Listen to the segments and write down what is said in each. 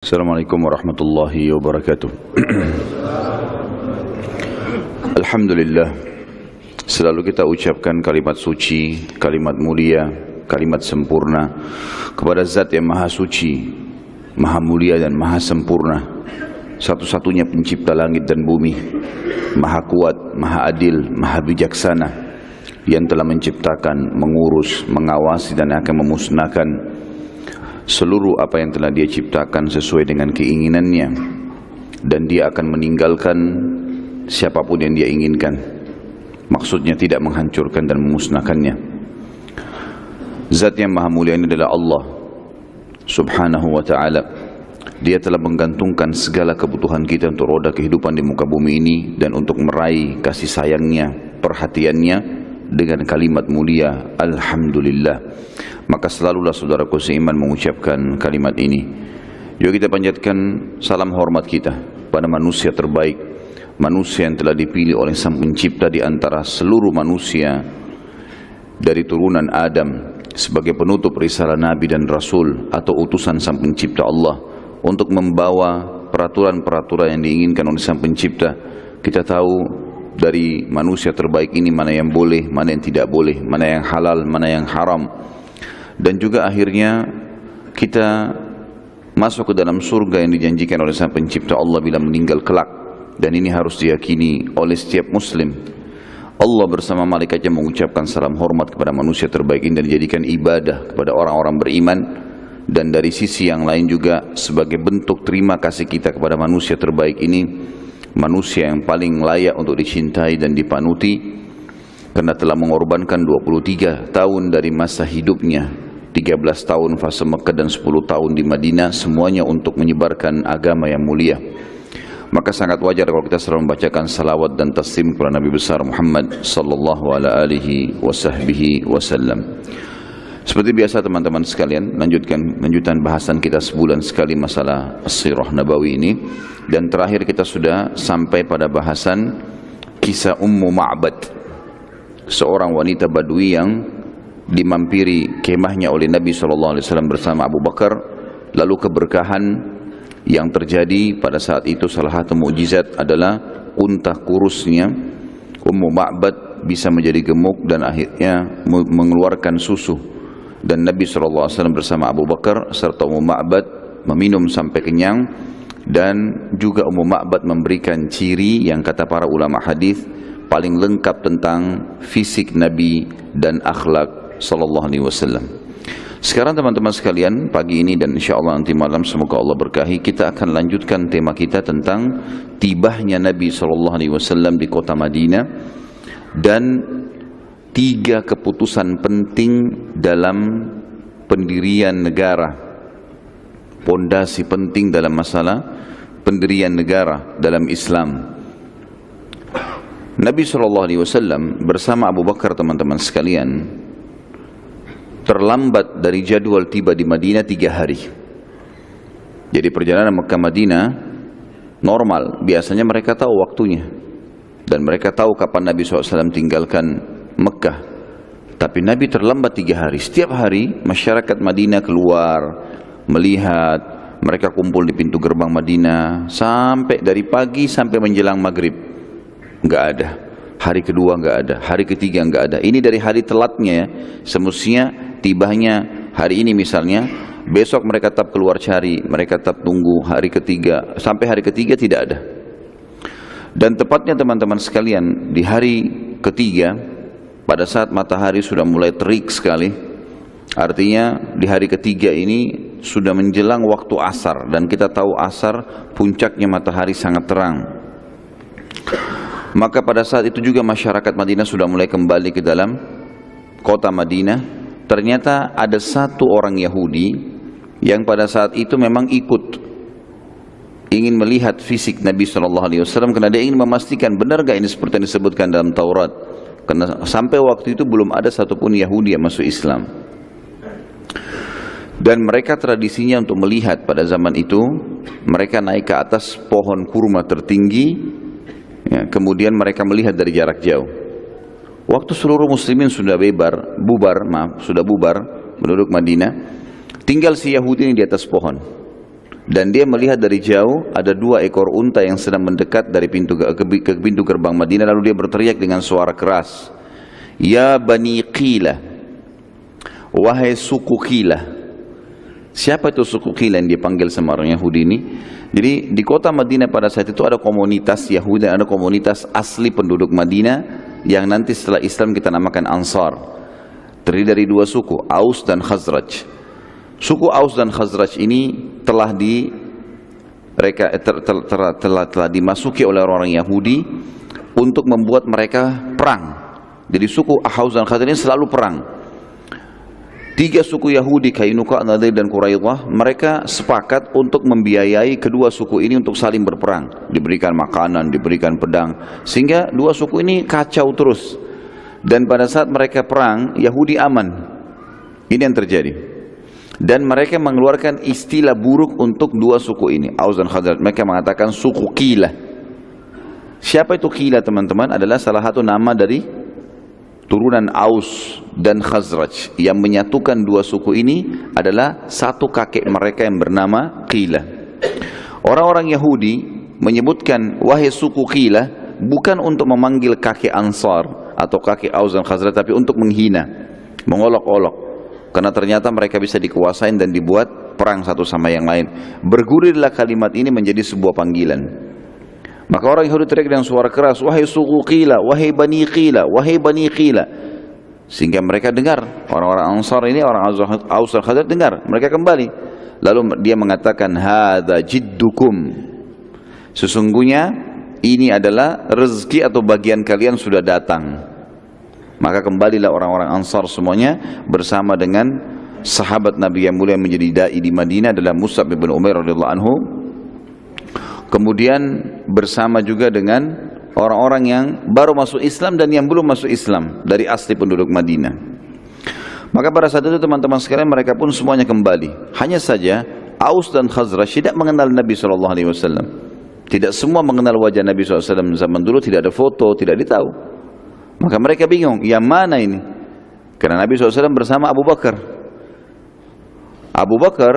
Assalamualaikum warahmatullahi wabarakatuh. Alhamdulillah, selalu kita ucapkan kalimat suci, kalimat mulia, kalimat sempurna kepada Zat yang Maha Suci, Maha Mulia dan Maha Sempurna, satu-satunya pencipta langit dan bumi, Maha Kuat, Maha Adil, Maha Bijaksana, yang telah menciptakan, mengurus, mengawasi dan akan memusnahkan seluruh apa yang telah dia ciptakan sesuai dengan keinginannya, dan dia akan meninggalkan siapapun yang dia inginkan. Maksudnya tidak menghancurkan dan memusnahkannya. Zat yang Maha Mulia ini adalah Allah Subhanahu wa ta'ala. Dia telah menggantungkan segala kebutuhan kita untuk roda kehidupan di muka bumi ini, dan untuk meraih kasih sayangnya, perhatiannya dengan kalimat mulia Alhamdulillah. Maka selalulah saudaraku seiman mengucapkan kalimat ini. Yuk kita panjatkan salam hormat kita pada manusia terbaik, manusia yang telah dipilih oleh Sang Pencipta di antara seluruh manusia dari turunan Adam sebagai penutup risalah Nabi dan Rasul atau utusan Sang Pencipta Allah untuk membawa peraturan-peraturan yang diinginkan oleh Sang Pencipta. Kita tahu dari manusia terbaik ini mana yang boleh, mana yang tidak boleh, mana yang halal, mana yang haram. Dan juga akhirnya kita masuk ke dalam surga yang dijanjikan oleh Sang Pencipta Allah bila meninggal kelak. Dan ini harus diyakini oleh setiap muslim. Allah bersama malaikatnya mengucapkan salam hormat kepada manusia terbaik ini dan dijadikan ibadah kepada orang-orang beriman. Dan dari sisi yang lain juga sebagai bentuk terima kasih kita kepada manusia terbaik ini, manusia yang paling layak untuk dicintai dan dipanuti, karena telah mengorbankan 23 tahun dari masa hidupnya, 13 tahun fase Mekah dan 10 tahun di Madinah, semuanya untuk menyebarkan agama yang mulia. Maka sangat wajar kalau kita selalu membacakan salawat dan taslim kepada Nabi besar Muhammad sallallahu alaihi wasallam. Seperti biasa teman-teman sekalian, lanjutan bahasan kita sebulan sekali masalah As-Sirah Nabawi ini. Dan terakhir kita sudah sampai pada bahasan kisah Ummu Ma'bad, seorang wanita Badui yang dimampiri kemahnya oleh Nabi SAW bersama Abu Bakar. Lalu keberkahan yang terjadi pada saat itu, salah satu mukjizat adalah unta kurusnya Ummu Ma'bad bisa menjadi gemuk dan akhirnya mengeluarkan susu. Dan Nabi SAW bersama Abu Bakar serta Ummu Ma'bad meminum sampai kenyang. Dan juga Ummu Ma'bad memberikan ciri yang kata para ulama hadis paling lengkap tentang fisik Nabi dan akhlak sallallahu alaihi wasallam. Sekarang teman-teman sekalian, pagi ini dan insyaallah nanti malam semoga Allah berkahi, kita akan lanjutkan tema kita tentang tibahnya Nabi sallallahu alaihi wasallam di kota Madinah dan 3 keputusan penting dalam pendirian negara, pondasi penting dalam masalah pendirian negara dalam Islam. Nabi SAW bersama Abu Bakar teman-teman sekalian terlambat dari jadwal tiba di Madinah 3 hari. Jadi perjalanan Mekah Madinah normal, biasanya mereka tahu waktunya dan mereka tahu kapan Nabi SAW tinggalkan Mekah. Tapi Nabi terlambat 3 hari. Setiap hari masyarakat Madinah keluar melihat, mereka kumpul di pintu gerbang Madinah sampai dari pagi sampai menjelang maghrib. Enggak ada. Hari kedua enggak ada, hari ketiga enggak ada. Ini dari hari telatnya ya. Semestinya tibahnya hari ini misalnya, besok mereka tetap keluar cari, mereka tetap tunggu hari ketiga, sampai hari ketiga tidak ada. Dan tepatnya teman-teman sekalian, di hari ketiga pada saat matahari sudah mulai terik sekali, artinya di hari ketiga ini sudah menjelang waktu asar, dan kita tahu asar puncaknya matahari sangat terang. Maka pada saat itu juga masyarakat Madinah sudah mulai kembali ke dalam kota Madinah. Ternyata ada satu orang Yahudi yang pada saat itu memang ikut ingin melihat fisik Nabi SAW, karena dia ingin memastikan benar gak ini seperti yang disebutkan dalam Taurat. Karena sampai waktu itu belum ada satupun Yahudi yang masuk Islam. Dan mereka tradisinya untuk melihat pada zaman itu, mereka naik ke atas pohon kurma tertinggi, ya, kemudian mereka melihat dari jarak jauh. Waktu seluruh muslimin sudah bubar penduduk Madinah, tinggal si Yahudi ini di atas pohon. Dan dia melihat dari jauh ada 2 ekor unta yang sedang mendekat dari ke pintu gerbang Madinah. Lalu dia berteriak dengan suara keras, "Ya Bani Qilah, wahai suku Qilah." Siapa itu suku Qilah yang dipanggil sama orang Yahudi ini? Jadi di kota Madinah pada saat itu ada komunitas Yahudi dan ada komunitas asli penduduk Madinah yang nanti setelah Islam kita namakan Ansar. Terdiri dari 2 suku, Aus dan Khazraj. Suku Aus dan Khazraj ini telah dimasuki oleh orang Yahudi untuk membuat mereka perang. Jadi suku Aus dan Khazraj ini selalu perang. 3 suku Yahudi, Kainuka, Nadir dan Quraidah, mereka sepakat untuk membiayai kedua suku ini untuk saling berperang. Diberikan makanan, diberikan pedang, sehingga 2 suku ini kacau terus. Dan pada saat mereka perang, Yahudi aman. Ini yang terjadi. Dan mereka mengeluarkan istilah buruk untuk 2 suku ini, Aus dan Khazraj. Mereka mengatakan suku Qilah. Siapa itu Qilah, teman-teman? Adalah salah satu nama dari turunan Aus dan Khazraj. Yang menyatukan 2 suku ini adalah satu kakek mereka yang bernama Qilah. Orang-orang Yahudi menyebutkan wahai suku Qilah bukan untuk memanggil kakek Ansar atau kakek Aus dan Khazraj, tapi untuk menghina, mengolok-olok. Karena ternyata mereka bisa dikuasain dan dibuat perang satu sama yang lain. Bergulirlah kalimat ini menjadi sebuah panggilan. Maka orang Yahudi teriak dengan suara keras, "Wahai suku Qilah, wahai Bani Qilah, wahai Bani Qilah." Sehingga mereka dengar, orang-orang Ansar ini, orang Aus dan Khazraj dengar, mereka kembali. Lalu dia mengatakan, "Hadza jiddukum." Sesungguhnya ini adalah rezeki atau bagian kalian sudah datang. Maka kembalilah orang-orang Ansar semuanya bersama dengan sahabat Nabi yang mulia yang menjadi dai di Madinah adalah Mus'ab bin Umair radhiyallahu anhu. Kemudian bersama juga dengan orang-orang yang baru masuk Islam dan yang belum masuk Islam dari asli penduduk Madinah. Maka pada saat itu teman-teman sekalian mereka pun semuanya kembali. Hanya saja Aus dan Khazraj tidak mengenal Nabi SAW. Tidak semua mengenal wajah Nabi SAW. Zaman dulu tidak ada foto, tidak ditahu. Maka mereka bingung, yang mana ini? Karena Nabi SAW bersama Abu Bakar. Abu Bakar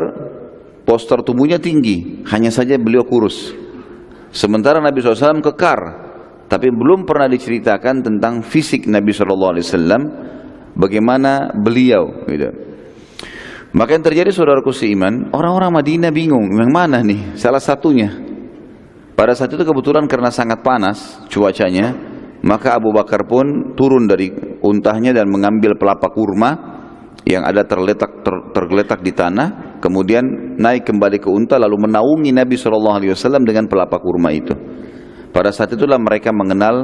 postur tubuhnya tinggi, hanya saja beliau kurus. Sementara Nabi SAW kekar, tapi belum pernah diceritakan tentang fisik Nabi SAW, bagaimana beliau. Gitu. Maka yang terjadi saudaraku seiman, orang-orang Madinah bingung, yang mana nih salah satunya. Pada saat itu kebetulan karena sangat panas cuacanya, maka Abu Bakar pun turun dari untahnya dan mengambil pelapa kurma yang ada tergeletak di tanah, kemudian naik kembali ke unta lalu menaungi Nabi SAW dengan pelapa kurma itu. Pada saat itulah mereka mengenal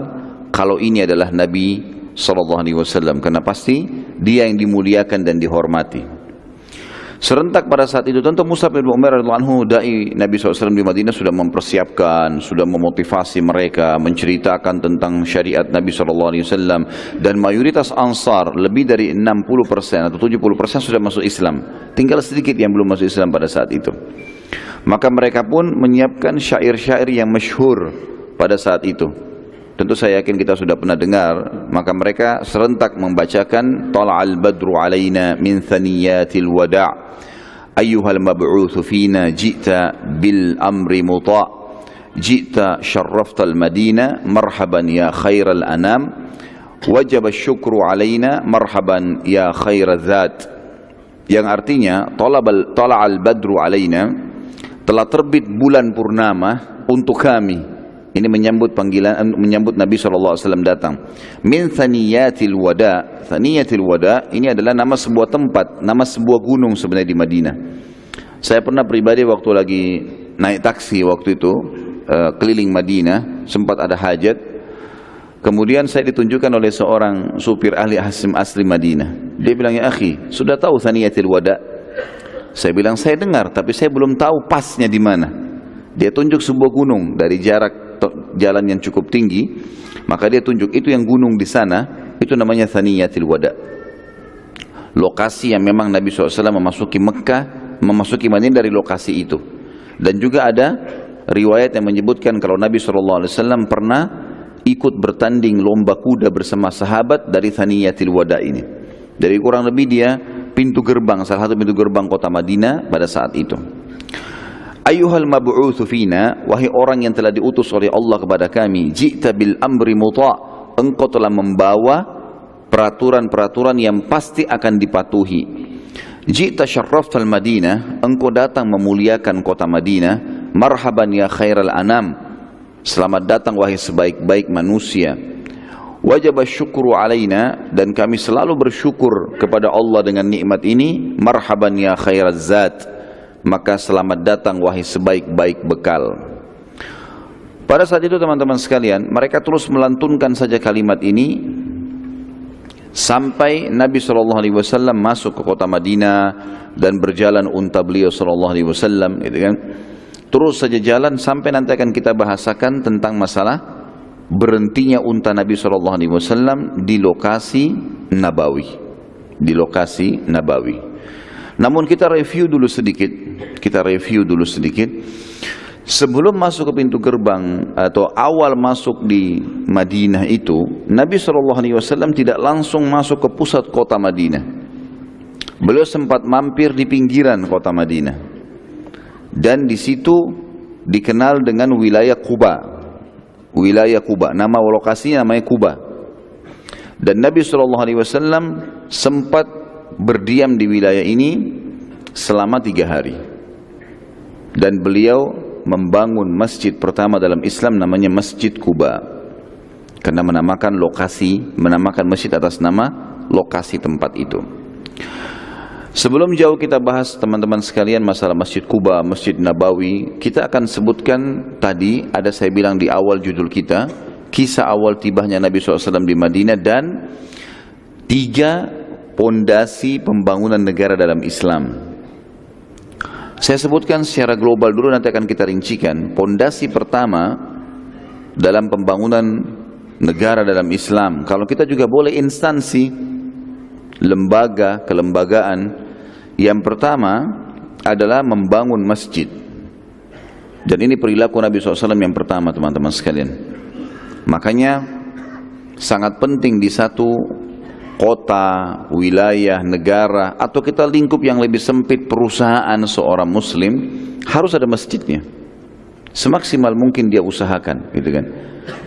kalau ini adalah Nabi SAW, karena pasti dia yang dimuliakan dan dihormati. Serentak pada saat itu tentu Mus'ab bin Umair radhiyallahu anhu, dai Nabi SAW di Madinah, sudah mempersiapkan, sudah memotivasi mereka, menceritakan tentang syariat Nabi SAW. Dan mayoritas Ansar, lebih dari 60% atau 70% sudah masuk Islam. Tinggal sedikit yang belum masuk Islam pada saat itu. Maka mereka pun menyiapkan syair-syair yang masyhur pada saat itu. Tentu saya yakin kita sudah pernah dengar. Maka mereka serentak membacakan, "Tala'al badru alaina min thaniyatil wada' ayyuhal mab'utsu fina ji'ta bil amri muta' ji'ta syarraftal madina marhaban ya khairal anam wajib syukru alaina marhaban ya khairaz zat." Yang artinya, tala'al badru alaina, telah terbit bulan purnama untuk kami. Ini menyambut panggilan, menyambut Nabi SAW datang. Min thaniyatil wada. Thaniyatil wada ini adalah nama sebuah tempat, nama sebuah gunung sebenarnya di Madinah. Saya pernah pribadi waktu lagi naik taksi waktu itu keliling Madinah, sempat ada hajat. Kemudian saya ditunjukkan oleh seorang supir ahli hasim asli Madinah. Dia bilang, "Ya akhi, sudah tahu thaniyatil wada?" Saya bilang, "Saya dengar, tapi saya belum tahu pasnya di mana." Dia tunjuk sebuah gunung dari jarak jalan yang cukup tinggi, maka dia tunjuk itu yang gunung di sana, itu namanya Thaniyatil Wada. Lokasi yang memang Nabi SAW memasuki Mekah, memasuki Madinah dari lokasi itu. Dan juga ada riwayat yang menyebutkan kalau Nabi SAW pernah ikut bertanding lomba kuda bersama sahabat dari Thaniyatil Wada ini. Dari kurang lebih dia pintu gerbang, salah satu pintu gerbang kota Madinah pada saat itu. Ayyuhal mab'utsu fina, wahai orang yang telah diutus oleh Allah kepada kami, ji'ta bil amri muta', engkau telah membawa peraturan-peraturan yang pasti akan dipatuhi. Ji'ta syarraftal Madinah, engkau datang memuliakan kota Madinah. Marhaban ya khairal anam, selamat datang wahai sebaik-baik manusia. Wajib syukru alaina, dan kami selalu bersyukur kepada Allah dengan nikmat ini. Marhaban ya khairaz zat, maka selamat datang wahai sebaik-baik bekal. Pada saat itu teman-teman sekalian, mereka terus melantunkan saja kalimat ini sampai Nabi SAW masuk ke kota Madinah dan berjalan unta beliau SAW, gitu kan. Terus saja jalan sampai nanti akan kita bahasakan tentang masalah berhentinya unta Nabi SAW di lokasi Nabawi. Di lokasi Nabawi. Namun kita review dulu sedikit. Sebelum masuk ke pintu gerbang atau awal masuk di Madinah itu, Nabi SAW tidak langsung masuk ke pusat kota Madinah. Beliau sempat mampir di pinggiran kota Madinah. Dan di situ dikenal dengan wilayah Quba. Wilayah Quba, nama lokasinya namanya Quba. Dan Nabi SAW sempat berdiam di wilayah ini selama 3 hari. Dan beliau membangun masjid pertama dalam Islam, namanya Masjid Quba. Karena menamakan masjid atas nama lokasi tempat itu. Sebelum jauh kita bahas teman-teman sekalian masalah Masjid Quba, Masjid Nabawi, kita akan sebutkan tadi, ada saya bilang di awal judul kita, kisah awal tibahnya Nabi SAW di Madinah dan 3 pondasi pembangunan negara dalam Islam. Saya sebutkan secara global dulu, nanti akan kita rincikan. Pondasi pertama dalam pembangunan negara dalam Islam, kalau kita juga boleh instansi, lembaga, kelembagaan. Yang pertama adalah membangun masjid. Dan ini perilaku Nabi SAW yang pertama teman-teman sekalian. Makanya sangat penting di satu kota, wilayah, negara, atau kita lingkup yang lebih sempit perusahaan seorang muslim, harus ada masjidnya. Semaksimal mungkin dia usahakan, gitu kan.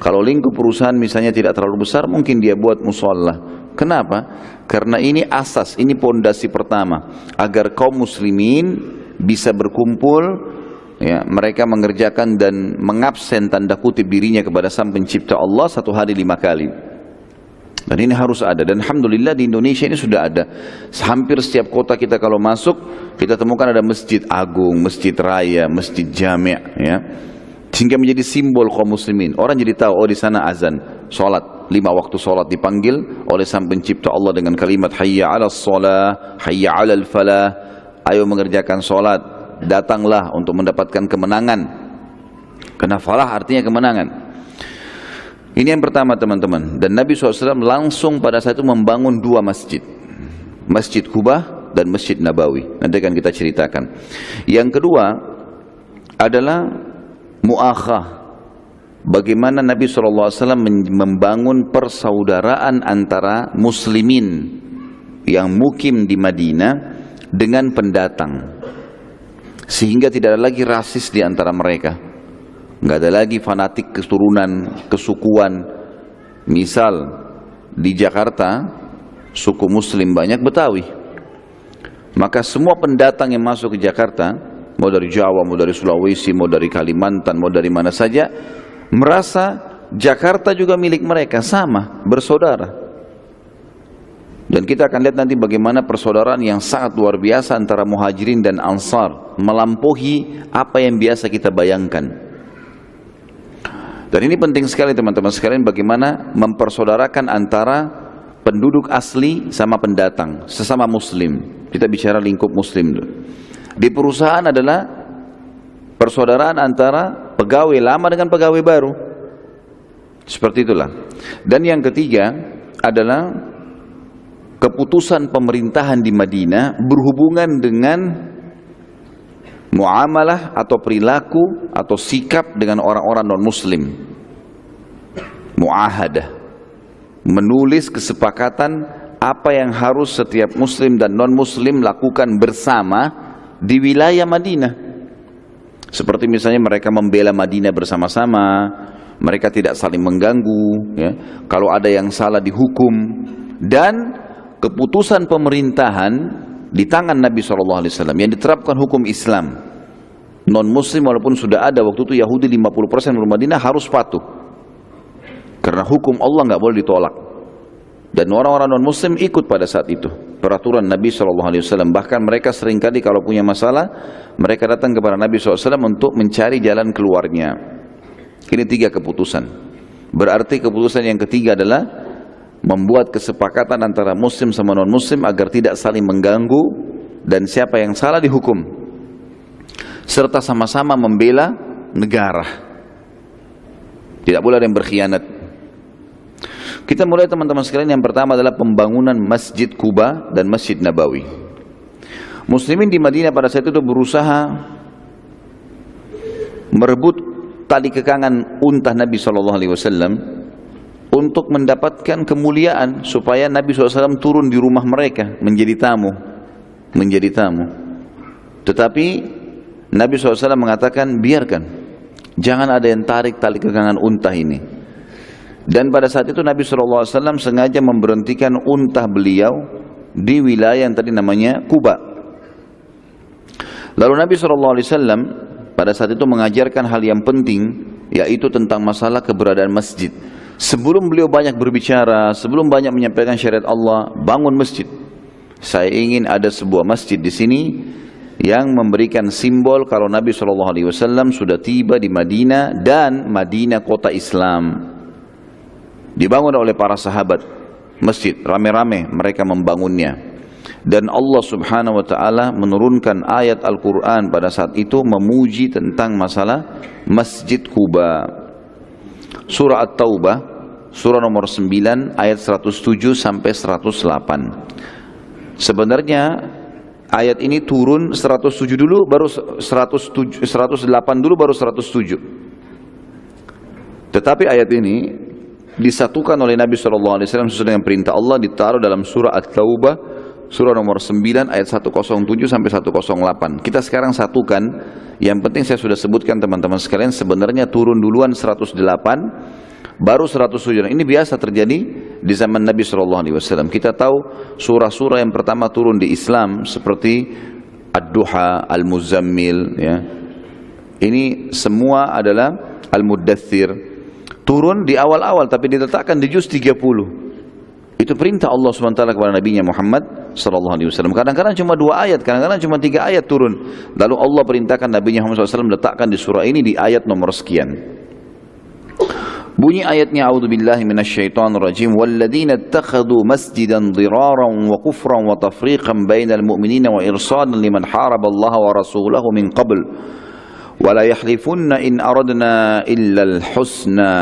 Kalau lingkup perusahaan misalnya tidak terlalu besar, mungkin dia buat musholla. Kenapa? Karena ini asas, ini pondasi pertama agar kaum muslimin bisa berkumpul, ya, mereka mengerjakan dan mengabsen tanda kutip dirinya kepada Sang Pencipta Allah 1 hari 5 kali. Dan ini harus ada. Dan alhamdulillah di Indonesia ini sudah ada. Hampir setiap kota kita kalau masuk, kita temukan ada masjid agung, masjid raya, masjid jami', ya. Sehingga menjadi simbol kaum muslimin. Orang jadi tahu, oh di sana azan, salat, 5 waktu salat dipanggil oleh Sang Pencipta Allah dengan kalimat hayya 'alas shalah, hayya 'alal falah. Ayo mengerjakan salat, datanglah untuk mendapatkan kemenangan. Karena falah artinya kemenangan. Ini yang pertama teman-teman. Dan Nabi SAW langsung pada saat itu membangun 2 masjid. Masjid Quba dan Masjid Nabawi. Nanti akan kita ceritakan. Yang kedua adalah mu'akhah. Bagaimana Nabi SAW membangun persaudaraan antara muslimin yang mukim di Madinah dengan pendatang. Sehingga tidak ada lagi rasis di antara mereka. Nggak ada lagi fanatik keturunan, kesukuan. Misal di Jakarta suku muslim banyak Betawi. Maka semua pendatang yang masuk ke Jakarta, mau dari Jawa, mau dari Sulawesi, mau dari Kalimantan, mau dari mana saja, merasa Jakarta juga milik mereka, sama, bersaudara. Dan kita akan lihat nanti bagaimana persaudaraan yang sangat luar biasa antara muhajirin dan ansar, melampaui apa yang biasa kita bayangkan. Dan ini penting sekali teman-teman sekalian, bagaimana mempersaudarakan antara penduduk asli sama pendatang, sesama muslim. Kita bicara lingkup muslim dulu. Di perusahaan adalah persaudaraan antara pegawai lama dengan pegawai baru. Seperti itulah. Dan yang ketiga adalah keputusan pemerintahan di Madinah berhubungan dengan muamalah atau perilaku atau sikap dengan orang-orang non-muslim. Muahadah, menulis kesepakatan apa yang harus setiap muslim dan non-muslim lakukan bersama di wilayah Madinah. Seperti misalnya mereka membela Madinah bersama-sama, mereka tidak saling mengganggu, ya. Kalau ada yang salah dihukum, dan keputusan pemerintahan di tangan Nabi SAW yang diterapkan hukum Islam. Non Muslim walaupun sudah ada waktu itu Yahudi 50% di Madinah harus patuh, karena hukum Allah nggak boleh ditolak. Dan orang-orang non Muslim ikut pada saat itu peraturan Nabi SAW. Bahkan mereka seringkali kalau punya masalah, mereka datang kepada Nabi SAW untuk mencari jalan keluarnya. Ini 3 keputusan. Berarti keputusan yang ketiga adalah membuat kesepakatan antara Muslim sama non Muslim agar tidak saling mengganggu, dan siapa yang salah dihukum, serta sama-sama membela negara. Tidak boleh ada yang berkhianat. Kita mulai teman-teman sekalian. Yang pertama adalah pembangunan Masjid Quba dan Masjid Nabawi. Muslimin di Madinah pada saat itu berusaha merebut tali kekangan unta Nabi SAW untuk mendapatkan kemuliaan, supaya Nabi SAW turun di rumah mereka menjadi tamu. Tetapi Nabi SAW mengatakan, biarkan, jangan ada yang tarik tali kekangan unta ini. Dan pada saat itu Nabi SAW sengaja memberhentikan unta beliau di wilayah yang tadi namanya Quba. Lalu Nabi SAW pada saat itu mengajarkan hal yang penting, yaitu tentang masalah keberadaan masjid. Sebelum beliau banyak berbicara, sebelum banyak menyampaikan syariat Allah, bangun masjid. Saya ingin ada sebuah masjid di sini yang memberikan simbol kalau Nabi SAW sudah tiba di Madinah, dan Madinah kota Islam. Dibangun oleh para sahabat masjid, rame-rame mereka membangunnya. Dan Allah Subhanahu wa ta'ala menurunkan ayat Al-Quran pada saat itu memuji tentang masalah Masjid Quba. Surah At-Taubah, surah nomor 9 ayat 107 sampai 108. Sebenarnya ayat ini turun 107 dulu baru 108 dulu baru 107. Tetapi ayat ini disatukan oleh Nabi SAW sesuai dengan perintah Allah, ditaruh dalam surah At-Taubah, surah nomor 9 ayat 107 sampai 108. Kita sekarang satukan. Yang penting saya sudah sebutkan teman-teman sekalian, sebenarnya turun duluan 108 baru 107. Ini biasa terjadi di zaman Nabi SAW. Kita tahu surah-surah yang pertama turun di Islam seperti Ad-Duha, Al-Muzammil, ya. Ini semua adalah Al-Muddathir. Turun di awal-awal tapi diletakkan di juz 30. Itu perintah Allah SWT kepada Nabi Muhammad SAW. Kadang-kadang cuma 2 ayat, kadang-kadang cuma 3 ayat turun. Lalu Allah perintahkan Nabi Muhammad SAW letakkan di surah ini di ayat nomor sekian. Bunyi ayatnya, a'udzubillahi minasyaitonirrajim, walladzina ittakhadhu masjidan dhiraran wa kufran wa tafriqan bainal mu'minina wa irsadan liman haraballaha wa rasulahu min qabl. ولا يحلفن إن أردنا إلا الحسنى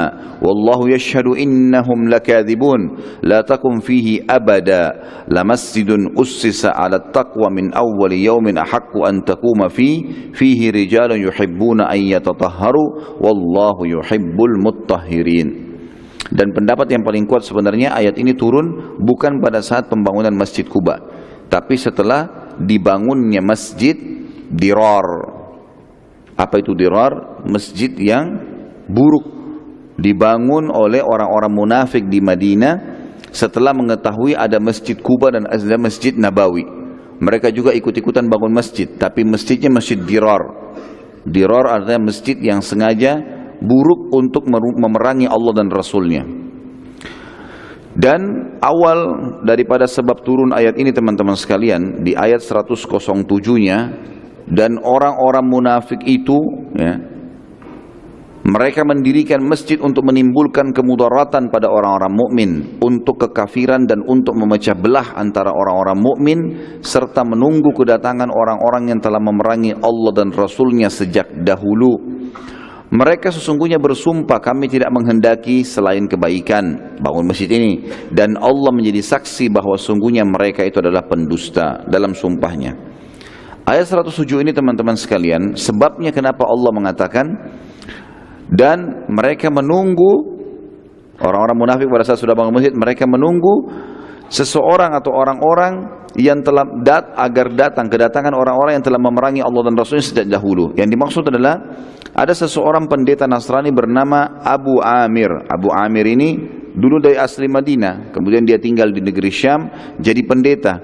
والله يشهد إنهم لكاذبون لا تقم فيه أبدا لمسجد أسس على التقوى من أول يوم أحق أن تقوم فيه رجال يحبون أن يتطهروا والله يحب المطهرين. Dan pendapat yang paling kuat sebenarnya ayat ini turun bukan pada saat pembangunan Masjid Quba, tapi setelah dibangunnya Masjid Dirar. Apa itu dirar? Masjid yang buruk, dibangun oleh orang-orang munafik di Madinah setelah mengetahui ada Masjid Quba dan ada Masjid Nabawi. Mereka juga ikut-ikutan bangun masjid, tapi masjidnya Masjid Dirar. Dirar artinya masjid yang sengaja buruk untuk memerangi Allah dan Rasulnya. Dan awal daripada sebab turun ayat ini teman-teman sekalian, di ayat 107-nya, dan orang-orang munafik itu, ya, mereka mendirikan masjid untuk menimbulkan kemudaratan pada orang-orang mukmin, untuk kekafiran dan untuk memecah belah antara orang-orang mukmin, serta menunggu kedatangan orang-orang yang telah memerangi Allah dan Rasulnya sejak dahulu. Mereka sesungguhnya bersumpah, kami tidak menghendaki selain kebaikan bangun masjid ini, dan Allah menjadi saksi bahwa sungguhnya mereka itu adalah pendusta dalam sumpahnya. Ayat 107 ini teman-teman sekalian, sebabnya kenapa Allah mengatakan dan mereka menunggu, orang-orang munafik pada saat sudah bangun masjid, mereka menunggu seseorang atau orang-orang yang telah kedatangan orang-orang yang telah memerangi Allah dan Rasulnya sejak dahulu. Yang dimaksud adalah ada seseorang pendeta Nasrani bernama Abu Amir. Abu Amir ini dulu dari asli Madinah, kemudian dia tinggal di negeri Syam jadi pendeta.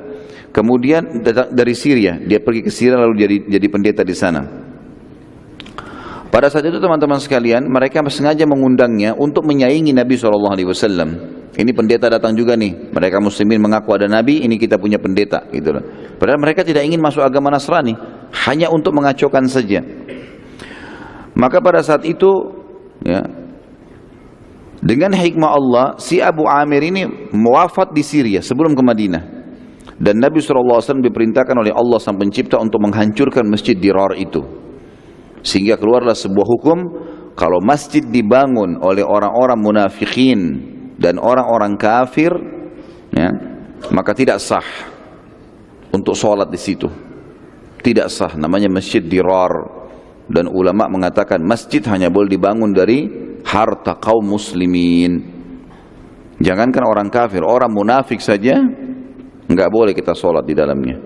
Kemudian dari Syria, dia pergi ke Syria lalu jadi pendeta di sana. Pada saat itu teman-teman sekalian, mereka sengaja mengundangnya untuk menyaingi Nabi SAW. Ini pendeta datang juga nih, mereka muslimin mengaku ada Nabi, ini kita punya pendeta, gitu loh. Padahal mereka tidak ingin masuk agama Nasrani, hanya untuk mengacaukan saja. Maka pada saat itu, ya, dengan hikmah Allah, si Abu Amir ini wafat di Syria sebelum ke Madinah. Dan Nabi SAW diperintahkan oleh Allah Sang Pencipta untuk menghancurkan masjid Dirar itu. Sehingga keluarlah sebuah hukum, kalau masjid dibangun oleh orang-orang munafikin dan orang-orang kafir, ya, maka tidak sah untuk sholat di situ. Tidak sah, namanya masjid Dirar. Dan ulama mengatakan masjid hanya boleh dibangun dari harta kaum muslimin. Jangankan orang kafir, orang munafik saja enggak boleh kita sholat di dalamnya.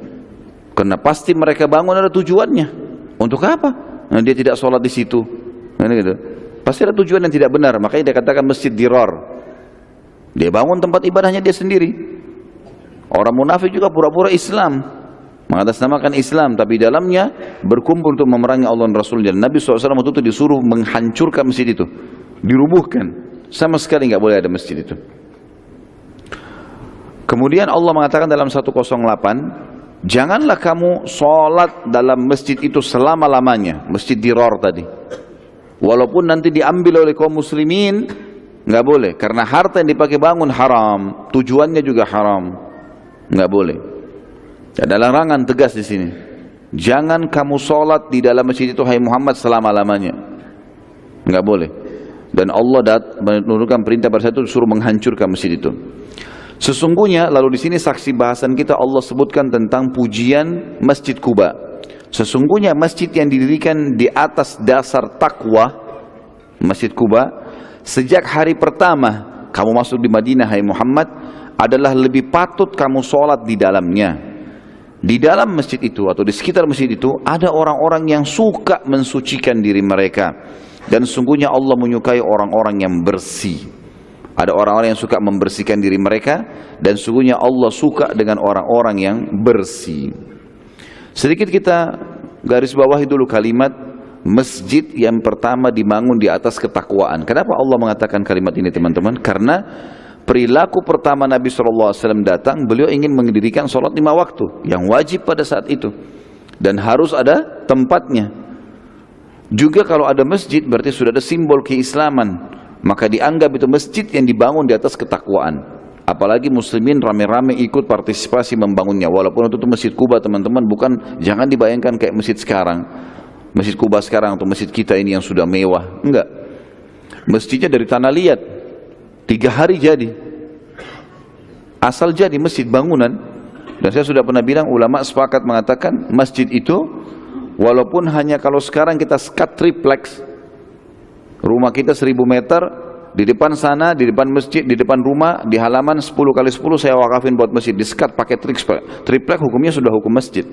Karena pasti mereka bangun ada tujuannya. Untuk apa? Nah, dia tidak sholat di situ. Nah, gitu. Pasti ada tujuan yang tidak benar. Makanya dia katakan masjid Dirar. Dia bangun tempat ibadahnya dia sendiri. Orang munafik juga pura-pura Islam, mengatasnamakan Islam, tapi dalamnya berkumpul untuk memerangi Allah dan Rasulnya. Dan Nabi SAW waktu itu disuruh menghancurkan masjid itu, dirubuhkan. Sama sekali nggak boleh ada masjid itu. Kemudian Allah mengatakan dalam 108, janganlah kamu sholat dalam masjid itu selama-lamanya, masjid Dirar tadi. Walaupun nanti diambil oleh kaum muslimin, nggak boleh, karena harta yang dipakai bangun haram, tujuannya juga haram, nggak boleh. Ada larangan tegas di sini. Jangan kamu sholat di dalam masjid itu, hai Muhammad, selama-lamanya, nggak boleh. Dan Allah menurunkan perintah pada saat itu suruh menghancurkan masjid itu. Sesungguhnya, lalu di sini saksi bahasan kita Allah sebutkan tentang pujian Masjid Quba. Sesungguhnya masjid yang didirikan di atas dasar takwa, Masjid Quba, sejak hari pertama kamu masuk di Madinah, hai Muhammad, adalah lebih patut kamu sholat di dalamnya. Di dalam masjid itu atau di sekitar masjid itu ada orang-orang yang suka mensucikan diri mereka. Dan sesungguhnya Allah menyukai orang-orang yang bersih. Ada orang-orang yang suka membersihkan diri mereka, dan sesungguhnya Allah suka dengan orang-orang yang bersih. Sedikit kita garis bawahi dulu kalimat masjid yang pertama dibangun di atas ketakwaan. Kenapa Allah mengatakan kalimat ini, teman-teman? Karena perilaku pertama Nabi SAW datang, beliau ingin mendirikan sholat 5 waktu yang wajib pada saat itu, dan harus ada tempatnya. Juga kalau ada masjid berarti sudah ada simbol keislaman, maka dianggap itu masjid yang dibangun di atas ketakwaan. Apalagi muslimin rame-rame ikut partisipasi membangunnya. Walaupun itu masjid Quba, teman-teman, bukan, jangan dibayangkan kayak masjid sekarang, masjid Quba sekarang atau masjid kita ini yang sudah mewah. Enggak, masjidnya dari tanah liat, 3 hari jadi, asal jadi masjid bangunan. Dan saya sudah pernah bilang, ulama sepakat mengatakan masjid itu walaupun hanya kalau sekarang kita sekat triplex, rumah kita 1000 meter, di depan sana, di depan masjid, di depan rumah, di halaman 10 kali 10 saya wakafin buat masjid, disekat pakai triplek, hukumnya sudah hukum masjid.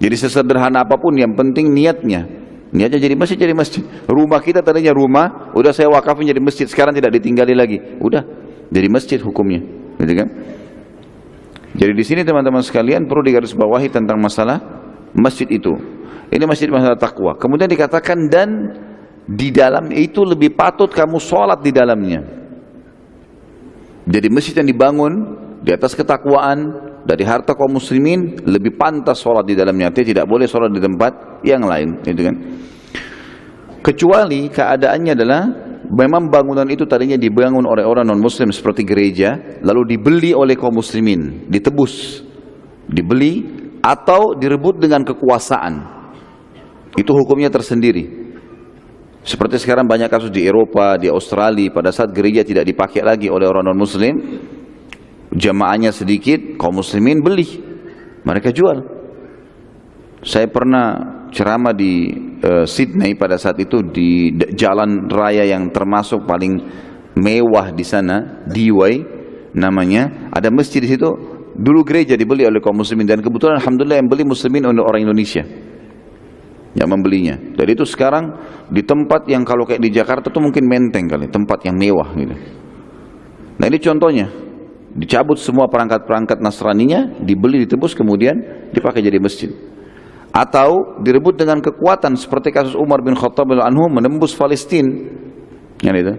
Jadi sesederhana apapun, yang penting niatnya jadi masjid, jadi masjid. Rumah kita tadinya rumah, udah saya wakafin jadi masjid, sekarang tidak ditinggali lagi, udah jadi masjid hukumnya, gitu kan? Jadi di sini teman-teman sekalian perlu digarisbawahi tentang masalah masjid itu. Ini masjid masalah takwa. Kemudian dikatakan dan di dalam itu lebih patut kamu sholat di dalamnya. Jadi masjid yang dibangun di atas ketakwaan dari harta kaum muslimin lebih pantas sholat di dalamnya. Artinya tidak boleh sholat di tempat yang lain, gitu kan? Kecuali keadaannya adalah memang bangunan itu tadinya dibangun oleh orang non muslim seperti gereja, lalu dibeli oleh kaum muslimin, ditebus, dibeli atau direbut dengan kekuasaan. Itu hukumnya tersendiri. Seperti sekarang banyak kasus di Eropa, di Australia, pada saat gereja tidak dipakai lagi oleh orang non-muslim, jamaahnya sedikit, kaum muslimin beli, mereka jual. Saya pernah ceramah di Sydney pada saat itu, di jalan raya yang termasuk paling mewah di sana, Dewey namanya, ada masjid di situ, Dulu gereja dibeli oleh kaum muslimin, dan kebetulan alhamdulillah yang beli muslimin untuk orang Indonesia yang membelinya. Jadi itu sekarang di tempat yang kalau kayak di Jakarta tuh mungkin Menteng kali, tempat yang mewah gitu. Nah ini contohnya, dicabut semua perangkat-perangkat Nasraninya, dibeli, ditebus, kemudian dipakai jadi masjid. Atau direbut dengan kekuatan seperti kasus Umar bin Khattab anhu menembus Palestina, yang itu.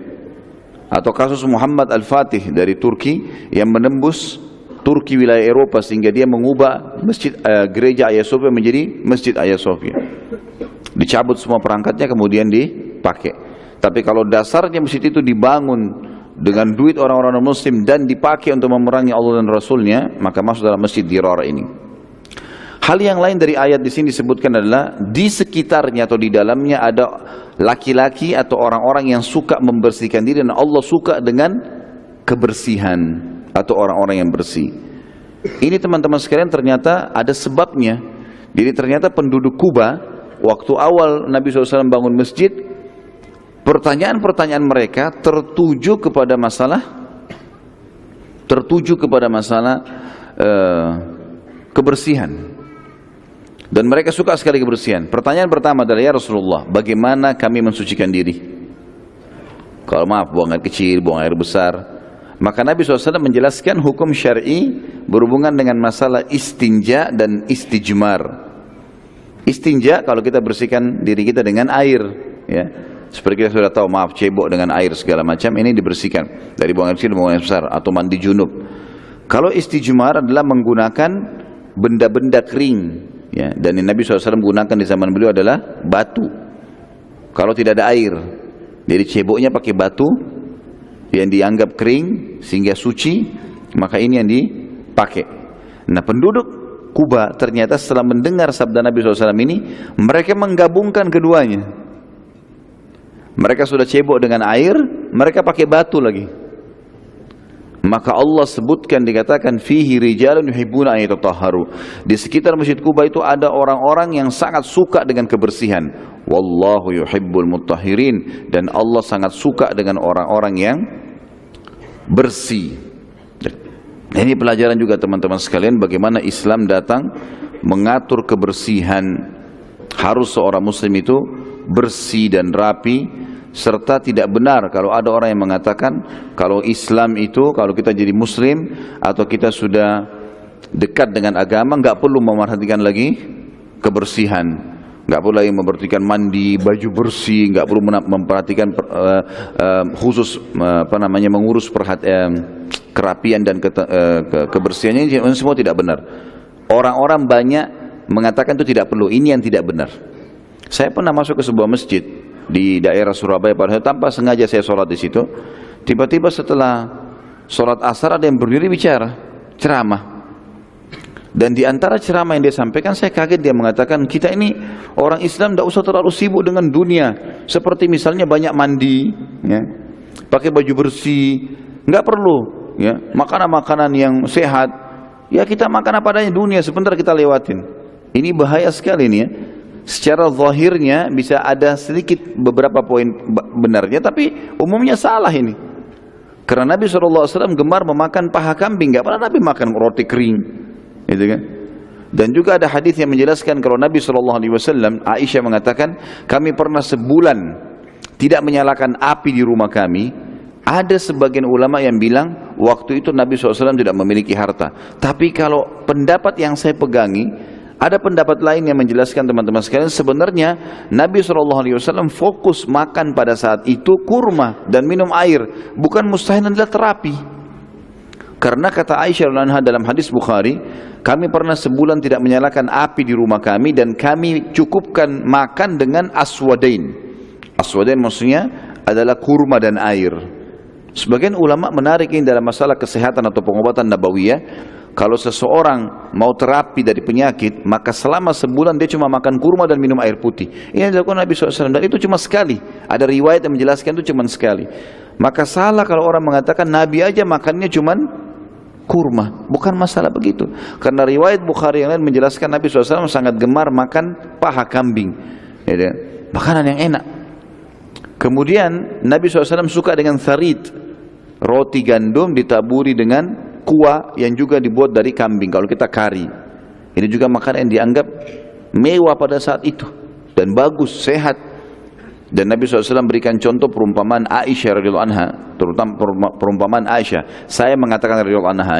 Atau kasus Muhammad Al-Fatih dari Turki yang menembus Turki wilayah Eropa sehingga dia mengubah masjid gereja Hagia Sophia menjadi Masjid Hagia Sophia. Dicabut semua perangkatnya kemudian dipakai. Tapi kalau dasarnya masjid itu dibangun dengan duit orang-orang muslim dan dipakai untuk memerangi Allah dan Rasulnya, maka masuk dalam masjid Dirar ini. Hal yang lain dari ayat di sini disebutkan adalah di sekitarnya atau di dalamnya ada laki-laki atau orang-orang yang suka membersihkan diri, dan Allah suka dengan kebersihan atau orang-orang yang bersih. Ini teman-teman sekalian ternyata ada sebabnya. Jadi ternyata penduduk Kuba waktu awal Nabi SAW bangun masjid, pertanyaan-pertanyaan mereka tertuju kepada masalah kebersihan. Dan mereka suka sekali kebersihan. Pertanyaan pertama adalah, ya Rasulullah, bagaimana kami mensucikan diri? Kalau maaf, buang air kecil, buang air besar. Maka Nabi SAW menjelaskan hukum syar'i berhubungan dengan masalah istinja dan istijmar. Istinja kalau kita bersihkan diri kita dengan air, ya. Seperti kita sudah tahu, maaf, cebok dengan air segala macam, ini dibersihkan dari buang air kecil, buang air besar, atau mandi junub. Kalau istijmar adalah menggunakan benda-benda kering, ya. Dan yang Nabi SAW menggunakan di zaman beliau adalah batu. Kalau tidak ada air, jadi ceboknya pakai batu yang dianggap kering sehingga suci, maka ini yang dipakai. Nah, penduduk Kuba ternyata setelah mendengar sabda Nabi SAW ini, mereka menggabungkan keduanya. Mereka sudah cebok dengan air, mereka pakai batu lagi. Maka Allah sebutkan, dikatakan fihi rijalun yuhibbuna an yatatahharu. Di sekitar Masjid Kuba itu ada orang-orang yang sangat suka dengan kebersihan. Wallahu yuhibbul mutahhirin, dan Allah sangat suka dengan orang-orang yang bersih. Ini pelajaran juga teman-teman sekalian, bagaimana Islam datang mengatur kebersihan. Harus seorang muslim itu bersih dan rapi, serta tidak benar kalau ada orang yang mengatakan kalau Islam itu, kalau kita jadi muslim atau kita sudah dekat dengan agama, nggak perlu memperhatikan lagi kebersihan. Nggak perlu lagi memperhatikan mandi, baju bersih, nggak perlu memperhatikan khusus mengurus kerapian dan kebersihannya. Ini semua tidak benar. Orang-orang banyak mengatakan itu tidak perlu. Ini yang tidak benar. Saya pernah masuk ke sebuah masjid di daerah Surabaya, padahal tanpa sengaja saya sholat di situ. Tiba-tiba setelah sholat asar ada yang berdiri bicara, ceramah. Dan di antara ceramah yang dia sampaikan, saya kaget, dia mengatakan kita ini orang Islam tidak usah terlalu sibuk dengan dunia, seperti misalnya banyak mandi, ya, pakai baju bersih, nggak perlu, ya, makanan-makanan yang sehat, ya kita makan apa adanya, dunia sebentar kita lewatin. Ini bahaya sekali nih, ya. Secara zahirnya bisa ada sedikit beberapa poin benarnya, tapi umumnya salah ini. Karena Nabi SAW gemar memakan paha kambing, nggak pernah Nabi makan roti kering. Gitu kan? Dan juga ada hadis yang menjelaskan kalau Nabi SAW, Aisyah mengatakan, kami pernah sebulan tidak menyalakan api di rumah kami. Ada sebagian ulama yang bilang waktu itu Nabi SAW tidak memiliki harta. Tapi kalau pendapat yang saya pegangi, ada pendapat lain yang menjelaskan teman-teman sekalian, sebenarnya Nabi SAW fokus makan pada saat itu kurma dan minum air, bukan mustahil adalah terapi. Karena kata Aisyah radhiyallahu anha dalam hadis Bukhari, kami pernah sebulan tidak menyalakan api di rumah kami dan kami cukupkan makan dengan aswadain. Aswadain maksudnya adalah kurma dan air. Sebagian ulama menarik ini dalam masalah kesehatan atau pengobatan nabawiyah. Kalau seseorang mau terapi dari penyakit, maka selama sebulan dia cuma makan kurma dan minum air putih. Ini yang dilakukan Nabi SAW, dan itu cuma sekali. Ada riwayat yang menjelaskan itu cuma sekali. Maka salah kalau orang mengatakan Nabi aja makannya cuma kurma. Bukan masalah begitu. Karena riwayat Bukhari yang lain menjelaskan Nabi SAW sangat gemar makan paha kambing, ya, makanan yang enak. Kemudian Nabi SAW suka dengan tharid, roti gandum ditaburi dengan kuah yang juga dibuat dari kambing, kalau kita kari. Ini juga makanan yang dianggap mewah pada saat itu dan bagus, sehat. Dan Nabi SAW berikan contoh perumpamaan Aisyah radhiyallahu anha, terutama perumpamaan Aisyah. Saya mengatakan radhiyallahu anha,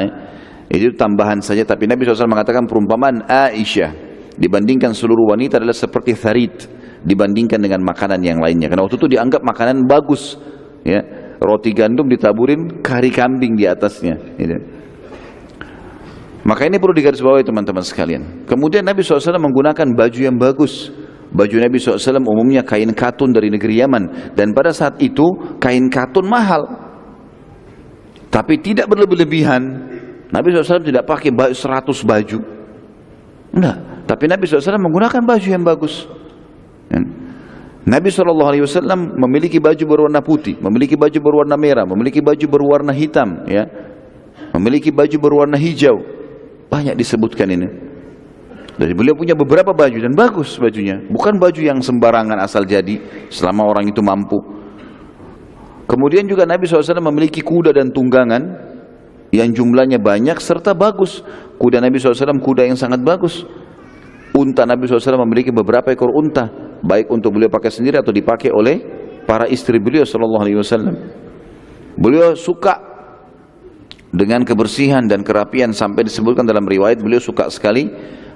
itu tambahan saja, tapi Nabi SAW mengatakan perumpamaan Aisyah dibandingkan seluruh wanita adalah seperti tharid dibandingkan dengan makanan yang lainnya. Karena waktu itu dianggap makanan bagus, ya, roti gandum ditaburin kari kambing di atasnya. Gitu. Maka ini perlu digarisbawahi teman-teman sekalian. Kemudian Nabi SAW menggunakan baju yang bagus. Baju Nabi SAW umumnya kain katun dari negeri Yaman. Dan pada saat itu kain katun mahal. Tapi tidak berlebih-lebihan. Nabi SAW tidak pakai 100 baju. Enggak. Tapi Nabi SAW menggunakan baju yang bagus. Nabi SAW memiliki baju berwarna putih, memiliki baju berwarna merah, memiliki baju berwarna hitam, ya, memiliki baju berwarna hijau. Banyak disebutkan ini. Jadi beliau punya beberapa baju dan bagus bajunya, bukan baju yang sembarangan asal jadi selama orang itu mampu. Kemudian juga Nabi SAW memiliki kuda dan tunggangan yang jumlahnya banyak serta bagus. Kuda Nabi SAW kuda yang sangat bagus. Unta Nabi SAW memiliki beberapa ekor unta, baik untuk beliau pakai sendiri atau dipakai oleh para istri beliau SAW. Beliau suka dengan kebersihan dan kerapian, sampai disebutkan dalam riwayat beliau suka sekali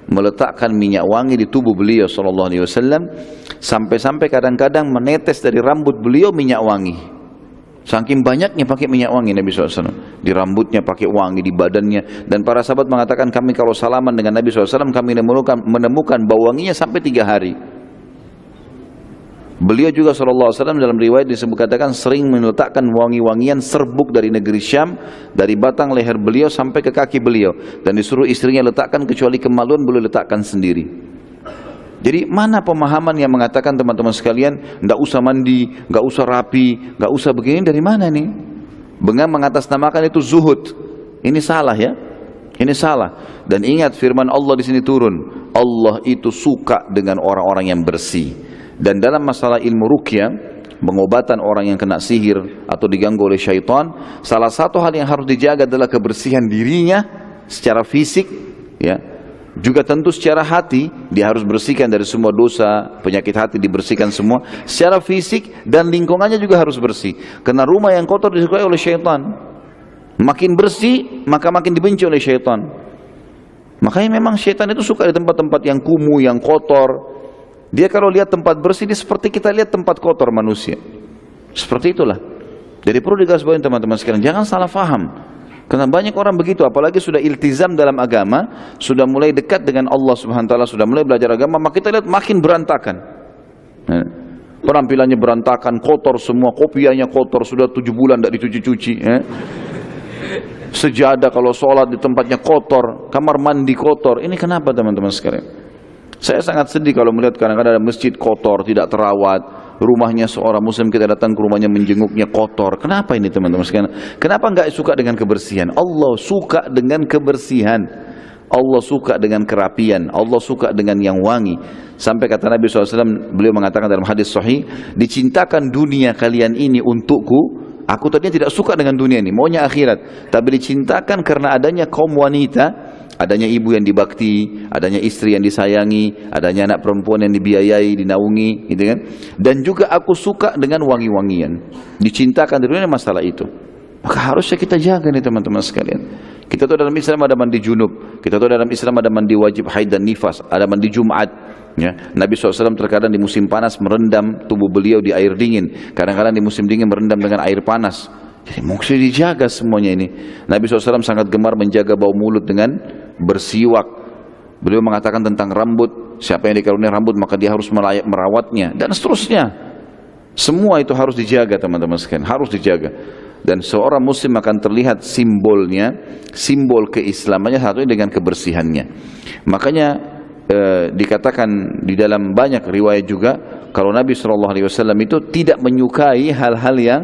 meletakkan minyak wangi di tubuh beliau SAW, sampai-sampai kadang-kadang menetes dari rambut beliau minyak wangi. Saking banyaknya pakai minyak wangi Nabi SAW, di rambutnya pakai wangi, di badannya. Dan para sahabat mengatakan, kami kalau salaman dengan Nabi SAW kami menemukan bau wanginya sampai 3 hari. Beliau juga SAW dalam riwayat disebut katakan sering meletakkan wangi-wangian serbuk dari negeri Syam, dari batang leher beliau sampai ke kaki beliau, dan disuruh istrinya letakkan, kecuali kemaluan beliau letakkan sendiri. Jadi mana pemahaman yang mengatakan teman-teman sekalian, tidak usah mandi, nggak usah rapi, nggak usah begini, dari mana nih? Dengan mengatasnamakan itu zuhud. Ini salah, ya. Ini salah. Dan ingat firman Allah di sini turun, Allah itu suka dengan orang-orang yang bersih. Dan dalam masalah ilmu ruqyah, pengobatan orang yang kena sihir atau diganggu oleh syaitan, salah satu hal yang harus dijaga adalah kebersihan dirinya secara fisik, ya. Juga tentu secara hati, dia harus bersihkan dari semua dosa, penyakit hati dibersihkan semua. Secara fisik dan lingkungannya juga harus bersih. Karena rumah yang kotor disukai oleh syaitan. Makin bersih, maka makin dibenci oleh syaitan. Makanya memang syaitan itu suka di tempat-tempat yang kumuh, yang kotor. Dia kalau lihat tempat bersih, dia seperti kita lihat tempat kotor manusia. Seperti itulah. Jadi perlu digarisbawahi teman-teman sekalian, jangan salah faham. Karena banyak orang begitu, apalagi sudah iltizam dalam agama, sudah mulai dekat dengan Allah Subhanahu wa taala, sudah mulai belajar agama, maka kita lihat makin berantakan. Penampilannya berantakan, kotor semua, kopiahnya kotor, sudah 7 bulan tidak dicuci-cuci. Sejadah kalau sholat di tempatnya kotor, kamar mandi kotor. Ini kenapa teman-teman sekalian? Saya sangat sedih kalau melihat kadang-kadang ada masjid kotor, tidak terawat. Rumahnya seorang muslim, kita datang ke rumahnya menjenguknya kotor. Kenapa ini teman-teman sekalian? Kenapa enggak suka dengan kebersihan? Allah suka dengan kebersihan. Allah suka dengan kerapian. Allah suka dengan yang wangi. Sampai kata Nabi SAW, beliau mengatakan dalam hadis sahih, dicintakan dunia kalian ini untukku. Aku tadinya tidak suka dengan dunia ini, maunya akhirat. Tapi dicintakan karena adanya kaum wanita, adanya ibu yang dibakti, adanya istri yang disayangi, adanya anak perempuan yang dibiayai, dinaungi, gitu kan? Dan juga aku suka dengan wangi-wangian. Dicintakan dari dunia masalah itu. Maka harusnya kita jaga nih teman-teman sekalian. Kita tahu dalam Islam ada mandi junub, kita tahu dalam Islam ada mandi wajib haid dan nifas, ada mandi Jumat. Ya. Nabi SAW terkadang di musim panas merendam tubuh beliau di air dingin, kadang-kadang di musim dingin merendam dengan air panas. Jadi mesti dijaga semuanya ini. Nabi SAW sangat gemar menjaga bau mulut dengan bersiwak. Beliau mengatakan tentang rambut, siapa yang dikaruniai rambut maka dia harus merawatnya, dan seterusnya. Semua itu harus dijaga teman-teman sekalian, harus dijaga. Dan seorang muslim akan terlihat simbolnya, simbol keislamannya satunya dengan kebersihannya. Makanya dikatakan di dalam banyak riwayat juga, kalau Nabi SAW itu tidak menyukai hal-hal yang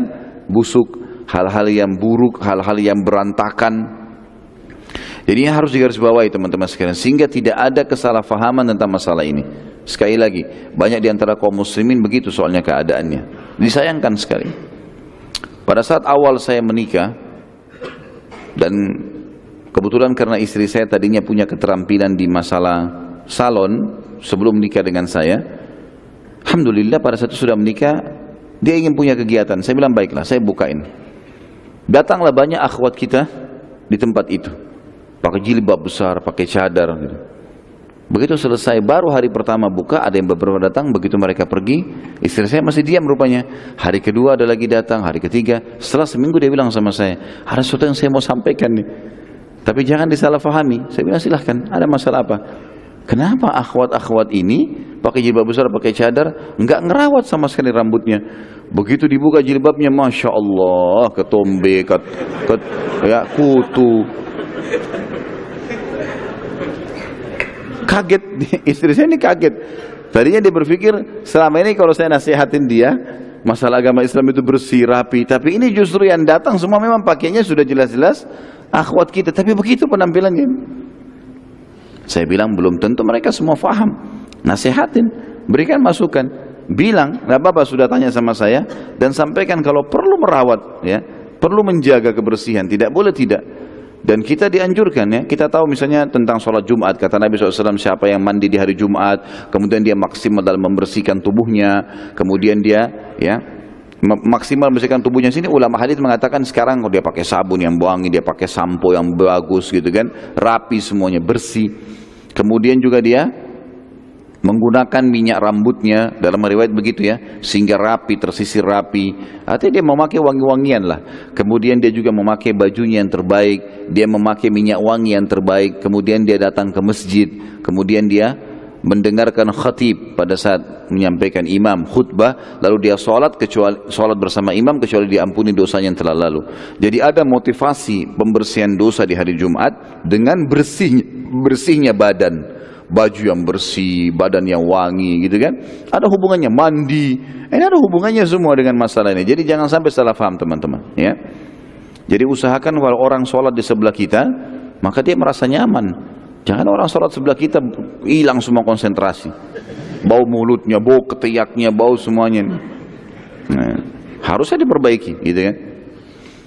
busuk, hal-hal yang buruk, hal-hal yang berantakan. Jadi ini harus digarisbawahi teman-teman sekalian, sehingga tidak ada kesalahpahaman tentang masalah ini. Sekali lagi, banyak di antara kaum muslimin begitu soalnya keadaannya. Disayangkan sekali. Pada saat awal saya menikah, dan Kebetulan karena istri saya tadinya punya keterampilan di masalah salon sebelum menikah dengan saya. Alhamdulillah pada saat itu sudah menikah, dia ingin punya kegiatan. Saya bilang baiklah, saya bukain. Datanglah banyak akhwat kita di tempat itu, pakai jilbab besar, pakai cadar gitu. Begitu selesai, baru hari pertama buka, ada yang beberapa datang. Begitu mereka pergi, istri saya masih diam rupanya. Hari kedua ada lagi datang, hari ketiga. Setelah seminggu dia bilang sama saya, ada sesuatu yang saya mau sampaikan nih, tapi jangan disalahfahami. Saya bilang silahkan, ada masalah apa? Kenapa akhwat-akhwat ini pakai jilbab besar, pakai cadar, enggak ngerawat sama sekali rambutnya? Begitu dibuka jilbabnya, masya Allah, ketombe, ya kutu. Kaget, istri saya ini kaget. Tadinya dia berpikir selama ini kalau saya nasihatin dia masalah agama Islam itu bersih, rapi, tapi ini justru yang datang semua memang pakainya sudah jelas-jelas akhwat kita, tapi begitu penampilannya. Saya bilang belum tentu mereka semua faham. Nasihatin, berikan masukan, bilang nggak apa-apa sudah tanya sama saya, dan sampaikan kalau perlu merawat, ya, perlu menjaga kebersihan, tidak boleh tidak. Dan kita dianjurkan, ya, kita tahu misalnya tentang sholat Jumat, kata Nabi SAW, siapa yang mandi di hari Jumat, kemudian dia maksimal dalam membersihkan tubuhnya, kemudian dia, ya, maksimal membersihkan tubuhnya. Sini ulama hadis mengatakan sekarang kalau dia pakai sabun yang wangi, dia pakai sampo yang bagus gitu kan, rapi semuanya, bersih. Kemudian juga dia menggunakan minyak rambutnya, dalam riwayat begitu ya, sehingga rapi, tersisir rapi. Artinya dia memakai wangi-wangian lah. Kemudian dia juga memakai bajunya yang terbaik, dia memakai minyak wangi yang terbaik. Kemudian dia datang ke masjid, kemudian dia mendengarkan khatib pada saat menyampaikan imam khutbah, lalu dia sholat bersama imam kecuali diampuni dosanya yang telah lalu. Jadi ada motivasi pembersihan dosa di hari Jumat dengan bersihnya badan. Baju yang bersih, badan yang wangi gitu kan. Ada hubungannya, mandi. Ini ada hubungannya semua dengan masalah ini. Jadi jangan sampai salah paham teman-teman, ya. Jadi usahakan kalau orang sholat di sebelah kita, maka dia merasa nyaman. Jangan orang sholat sebelah kita hilang semua konsentrasi. Bau mulutnya, bau ketiaknya, bau semuanya. Nah, harusnya diperbaiki gitu kan.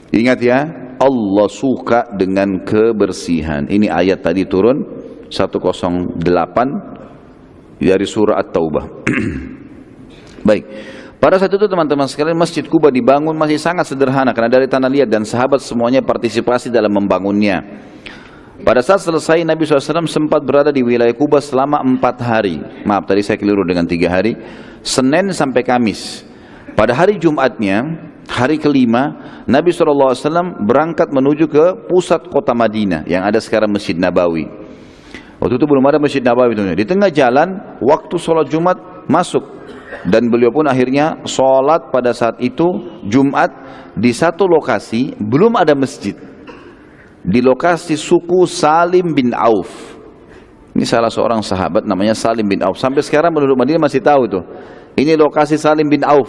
Ingat ya, Allah suka dengan kebersihan. Ini ayat tadi turun 108 dari surah At-Taubah. Baik, pada saat itu teman-teman sekalian, Masjid Quba dibangun masih sangat sederhana karena dari tanah liat, dan sahabat semuanya partisipasi dalam membangunnya. Pada saat selesai, Nabi SAW sempat berada di wilayah Quba selama 4 hari. Maaf, tadi saya keliru dengan 3 hari. Senin sampai Kamis. Pada hari Jumatnya, hari kelima, Nabi SAW berangkat menuju ke pusat kota Madinah yang ada sekarang Masjid Nabawi. Waktu itu belum ada Masjid Nabawi. Di tengah jalan, waktu sholat Jumat masuk. Dan beliau pun akhirnya sholat pada saat itu, Jumat, di satu lokasi, belum ada masjid. Di lokasi suku Salim bin Auf. Ini salah seorang sahabat namanya Salim bin Auf. Sampai sekarang penduduk Madinah masih tahu itu. Ini lokasi Salim bin Auf.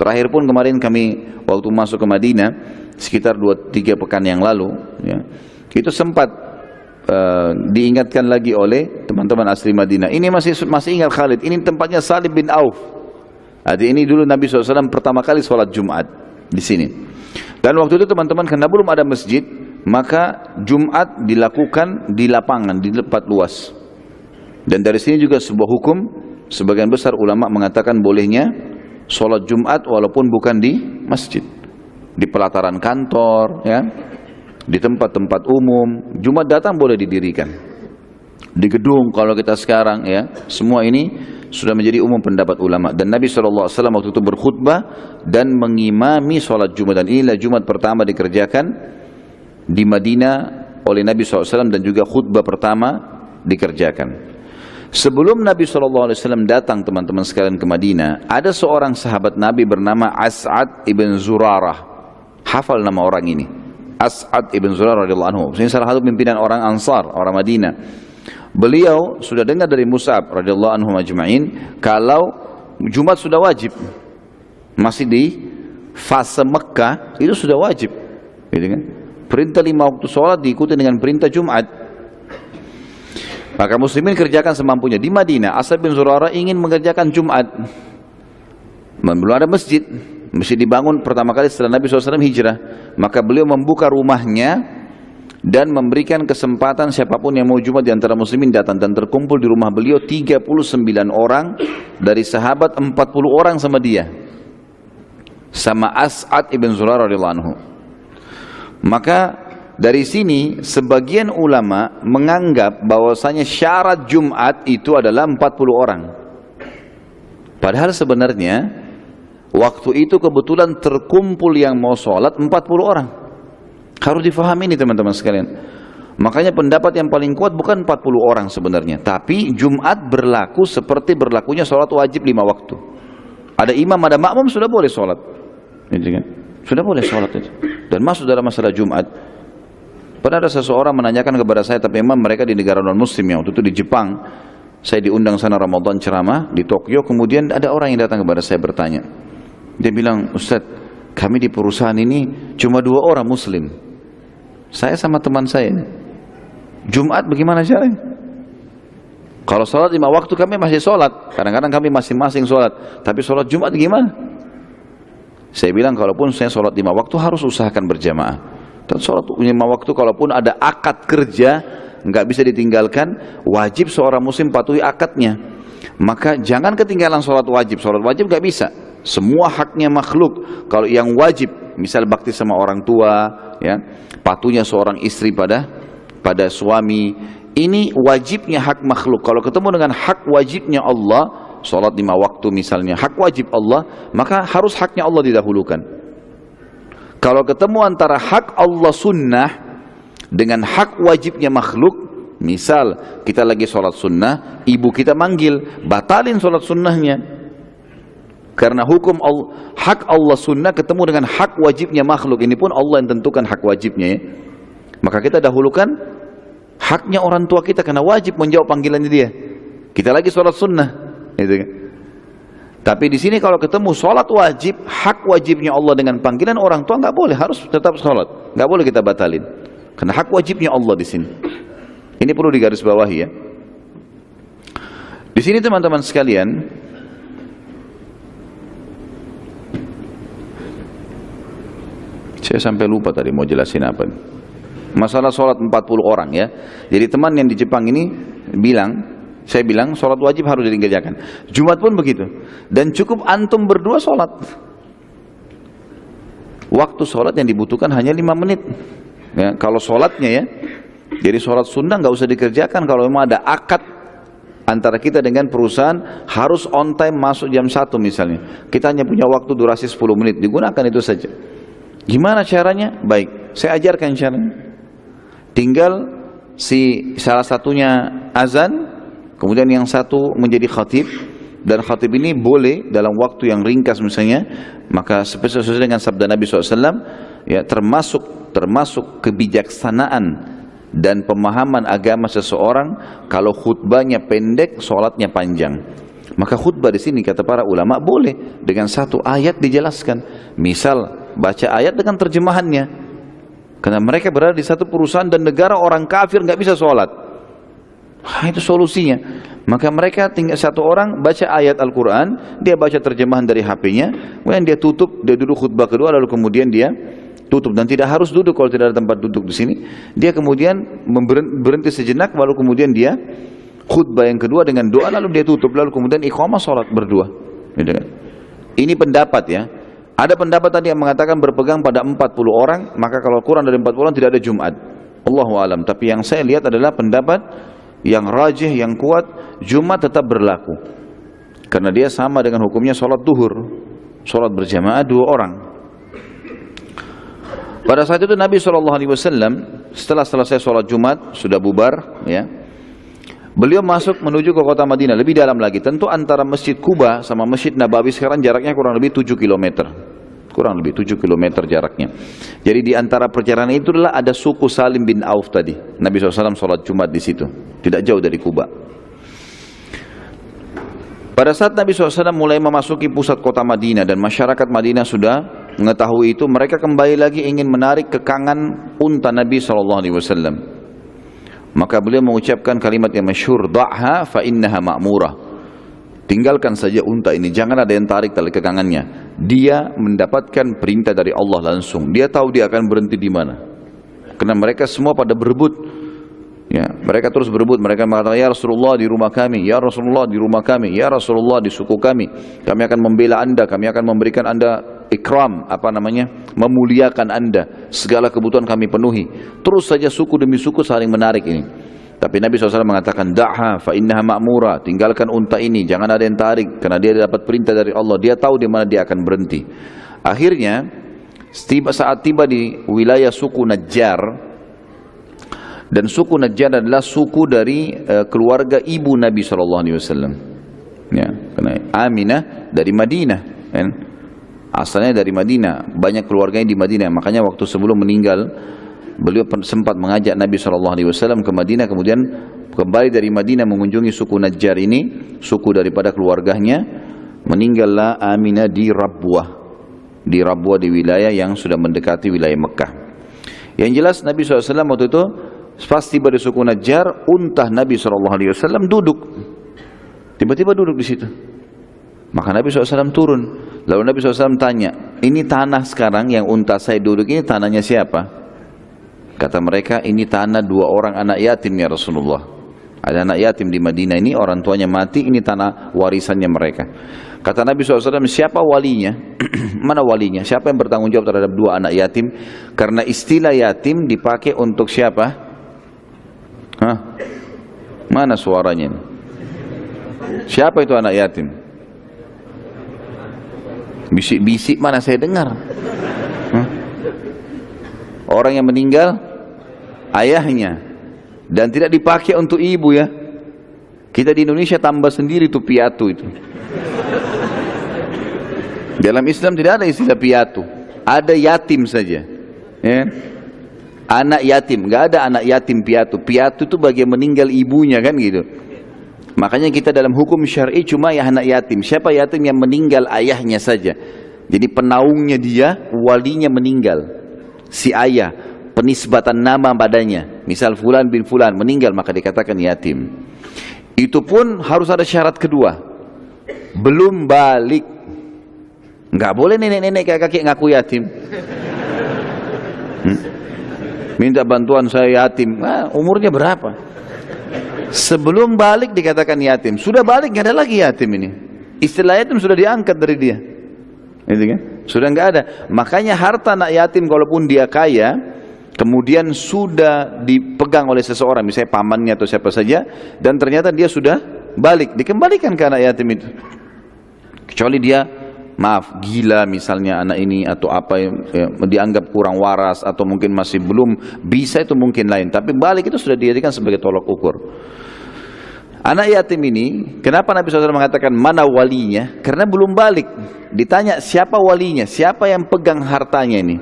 Terakhir pun kemarin kami waktu masuk ke Madinah, sekitar 2-3 pekan yang lalu, ya, itu sempat diingatkan lagi oleh teman-teman asli Madinah. Ini masih ingat Khalid, ini tempatnya Salim bin Auf. Jadi ini dulu Nabi SAW pertama kali sholat Jumat di sini. Dan waktu itu teman-teman, karena belum ada masjid, maka Jumat dilakukan di lapangan, di tempat luas. Dan dari sini juga sebuah hukum, sebagian besar ulama mengatakan bolehnya sholat Jumat walaupun bukan di masjid, di pelataran kantor, ya, di tempat-tempat umum. Jumat datang boleh didirikan di gedung. Kalau kita sekarang, ya, semua ini sudah menjadi umum pendapat ulama. Dan Nabi SAW waktu itu berkhutbah dan mengimami sholat Jumat. Dan inilah Jumat pertama dikerjakan di Madinah oleh Nabi SAW, dan juga khutbah pertama dikerjakan. Sebelum Nabi SAW datang teman-teman sekalian ke Madinah, ada seorang sahabat Nabi bernama As'ad ibn Zurarah. Hafal nama orang ini, As'ad ibn Zurarah radhiyallahu anhu. Ini salah satu pimpinan orang Ansar, orang Madinah. Beliau sudah dengar dari Mus'ab radhiyallahu anhu majma'in kalau Jumat sudah wajib. Masih di fase Mekah itu sudah wajib, gitu kan? Perintah 5 waktu sholat diikuti dengan perintah Jumat. Maka muslimin kerjakan semampunya. Di Madinah, As'ad bin Zurarah ingin mengerjakan Jumat. Belum ada masjid. Masjid dibangun pertama kali setelah Nabi SAW hijrah. Maka beliau membuka rumahnya dan memberikan kesempatan siapapun yang mau Jumat di antara muslimin datang, dan terkumpul di rumah beliau 39 orang dari sahabat, 40 orang sama dia, sama As'ad ibn Zurarah radhiyallahu anhu. Maka dari sini sebagian ulama menganggap bahwasanya syarat Jumat itu adalah 40 orang. Padahal sebenarnya waktu itu kebetulan terkumpul yang mau sholat 40 orang. Harus difahami ini teman-teman sekalian. Makanya pendapat yang paling kuat bukan 40 orang sebenarnya, tapi Jumat berlaku seperti berlakunya sholat wajib 5 waktu. Ada imam, ada makmum, sudah boleh sholat. Sudah boleh sholat itu. Dan masuk dalam masalah Jumat. Pernah ada seseorang menanyakan kepada saya, tapi memang mereka di negara non-muslim, yang waktu itu di Jepang. Saya diundang sana Ramadan ceramah di Tokyo, kemudian ada orang yang datang kepada saya bertanya. Dia bilang, Ustaz, kami di perusahaan ini cuma 2 orang muslim. Saya sama teman saya. Jumat bagaimana caranya? Kalau sholat 5 waktu kami masih sholat. Kadang-kadang kami masing-masing sholat. Tapi sholat Jumat gimana? Saya bilang, kalaupun saya sholat 5 waktu harus usahakan berjamaah. Dan sholat 5 waktu kalaupun ada akad kerja nggak bisa ditinggalkan, wajib seorang muslim patuhi akadnya. Maka jangan ketinggalan sholat wajib. Sholat wajib nggak bisa. Semua haknya makhluk. Kalau yang wajib, misal bakti sama orang tua, ya, patuhnya seorang istri pada suami, ini wajibnya hak makhluk. Kalau ketemu dengan hak wajibnya Allah, sholat 5 waktu misalnya, hak wajib Allah, maka harus haknya Allah didahulukan. Kalau ketemu antara hak Allah sunnah dengan hak wajibnya makhluk, misal kita lagi sholat sunnah, ibu kita manggil, batalin sholat sunnahnya. Karena hukum Allah, hak Allah sunnah ketemu dengan hak wajibnya makhluk, ini pun Allah yang tentukan hak wajibnya, ya. Maka kita dahulukan haknya orang tua kita, karena wajib menjawab panggilannya dia. Kita lagi sholat sunnah, gitu kan. Tapi di sini kalau ketemu sholat wajib, hak wajibnya Allah dengan panggilan orang tua, nggak boleh, harus tetap sholat, nggak boleh kita batalin, karena hak wajibnya Allah di sini. Ini perlu digarisbawahi, ya. Di sini teman-teman sekalian, saya sampai lupa tadi mau jelasin apa. Masalah sholat 40 orang, ya. Jadi teman yang di Jepang ini bilang, saya bilang sholat wajib harus dikerjakan. Jumat pun begitu. Dan cukup antum berdua sholat. Waktu sholat yang dibutuhkan hanya 5 menit. Ya, kalau sholatnya, ya. Jadi sholat sunnah nggak usah dikerjakan. Kalau memang ada akad antara kita dengan perusahaan, harus on time masuk jam 1 misalnya. Kita hanya punya waktu durasi 10 menit. Digunakan itu saja. Gimana caranya? Baik, saya ajarkan caranya. Tinggal si salah satunya azan, kemudian yang satu menjadi khatib, dan khatib ini boleh dalam waktu yang ringkas misalnya, maka sesuai dengan sabda Nabi SAW, ya, termasuk kebijaksanaan dan pemahaman agama seseorang kalau khutbahnya pendek, sholatnya panjang. Maka khutbah di sini kata para ulama boleh dengan 1 ayat dijelaskan. Misal baca ayat dengan terjemahannya, karena mereka berada di satu perusahaan dan negara orang kafir nggak bisa sholat. Itu solusinya. Maka mereka tinggal 1 orang baca ayat Al-Quran, dia baca terjemahan dari HP-nya, kemudian dia tutup, dia duduk khutbah kedua, lalu kemudian dia tutup, dan tidak harus duduk kalau tidak ada tempat duduk di sini. Dia kemudian berhenti sejenak, lalu kemudian dia khutbah yang kedua dengan doa, lalu dia tutup, lalu kemudian iqamah sholat berdua. Ini pendapat, ya. Ada pendapat tadi yang mengatakan berpegang pada 40 orang, maka kalau kurang dari 40 orang tidak ada Jumat. Allahu alam. Tapi yang saya lihat adalah pendapat yang rajih, yang kuat, Jumat tetap berlaku. Karena dia sama dengan hukumnya sholat duhur, sholat berjamaah 2 orang. Pada saat itu Nabi SAW setelah selesai sholat Jumat, sudah bubar, ya, beliau masuk menuju ke kota Madinah, lebih dalam lagi. Tentu antara Masjid Kuba sama Masjid Nabawi sekarang jaraknya kurang lebih 7 km. Kurang lebih 7 km jaraknya. Jadi di antara perjalanan itu adalah ada suku Salim bin Auf tadi. Nabi SAW sholat Jumat di situ, tidak jauh dari Kuba. Pada saat Nabi SAW mulai memasuki pusat kota Madinah dan masyarakat Madinah sudah mengetahui itu, mereka kembali lagi ingin menarik kekangan unta Nabi SAW. Maka beliau mengucapkan kalimat yang masyhur, "Da'ha fa innaha ma'murah." Tinggalkan saja unta ini, jangan ada yang tarik tali kekangannya. Dia mendapatkan perintah dari Allah langsung. Dia tahu dia akan berhenti di mana. Karena mereka semua pada berebut. Ya, mereka terus berebut. Mereka mengatakan, ya Rasulullah di rumah kami, ya Rasulullah di rumah kami, ya Rasulullah di suku kami. Kami akan membela anda, kami akan memberikan anda ikram, memuliakan anda. Segala kebutuhan kami penuhi. Terus saja suku demi suku saling menarik ini. Tapi Nabi SAW mengatakan, da'ha fa innaha ma'mura, tinggalkan unta ini, jangan ada yang tarik, karena dia dapat perintah dari Allah. Dia tahu di mana dia akan berhenti. Akhirnya saat tiba di wilayah suku Najjar, dan suku Najjar adalah suku dari keluarga ibu Nabi SAW. Ya, karena Aminah dari Madinah, kan? Asalnya dari Madinah, banyak keluarganya di Madinah. Makanya waktu sebelum meninggal, beliau sempat mengajak Nabi SAW ke Madinah, kemudian kembali dari Madinah mengunjungi suku Najjar ini, suku daripada keluarganya. Meninggallah Aminah di Rabwah, di wilayah yang sudah mendekati wilayah Mekah. Yang jelas Nabi SAW waktu itu pas tiba di suku Najjar, unta Nabi SAW duduk. Tiba-tiba duduk di situ. Maka Nabi SAW turun. Lalu Nabi SAW tanya, ini tanah sekarang yang unta saya duduk ini tanahnya siapa? Kata mereka, ini tanah 2 orang anak yatim ya Rasulullah. Ada anak yatim di Madinah ini, orang tuanya mati, ini tanah warisannya mereka. Kata Nabi SAW, siapa walinya? Mana walinya? Siapa yang bertanggung jawab terhadap 2 anak yatim? Karena istilah yatim dipakai untuk siapa? Hah? Mana suaranya? Siapa itu anak yatim? Bisik-bisik mana saya dengar? Hah? Orang yang meninggal ayahnya, dan tidak dipakai untuk ibu ya. Kita di Indonesia tambah sendiri tuh piatu itu. Dalam Islam tidak ada istilah piatu, ada yatim saja. Ya. Anak yatim, nggak ada anak yatim piatu. Piatu itu bagian meninggal ibunya kan gitu. Makanya kita dalam hukum syar'i cuma ya anak yatim. Siapa yatim yang meninggal ayahnya saja. Jadi penaungnya dia, walinya meninggal. Si ayah, penisbatan nama padanya. Misal fulan bin fulan meninggal, maka dikatakan yatim. Itu pun harus ada syarat kedua. Belum balik. Nggak boleh nenek-nenek kakek ngaku yatim. Minta bantuan saya yatim. Umurnya berapa? Sebelum balik dikatakan yatim. Sudah balik nggak ada lagi yatim ini. Istilah yatim sudah diangkat dari dia. Gitu kan? Sudah nggak ada. Makanya harta anak yatim kalaupun dia kaya, kemudian sudah dipegang oleh seseorang, misalnya pamannya atau siapa saja, dan ternyata dia sudah balik, dikembalikan ke anak yatim itu. Kecuali dia maaf, gila misalnya anak ini atau apa yang dianggap kurang waras atau mungkin masih belum bisa, itu mungkin lain. Tapi balik itu sudah dijadikan sebagai tolak ukur. Anak yatim ini, kenapa Nabi SAW mengatakan mana walinya? Karena belum balik. Ditanya siapa walinya, siapa yang pegang hartanya ini?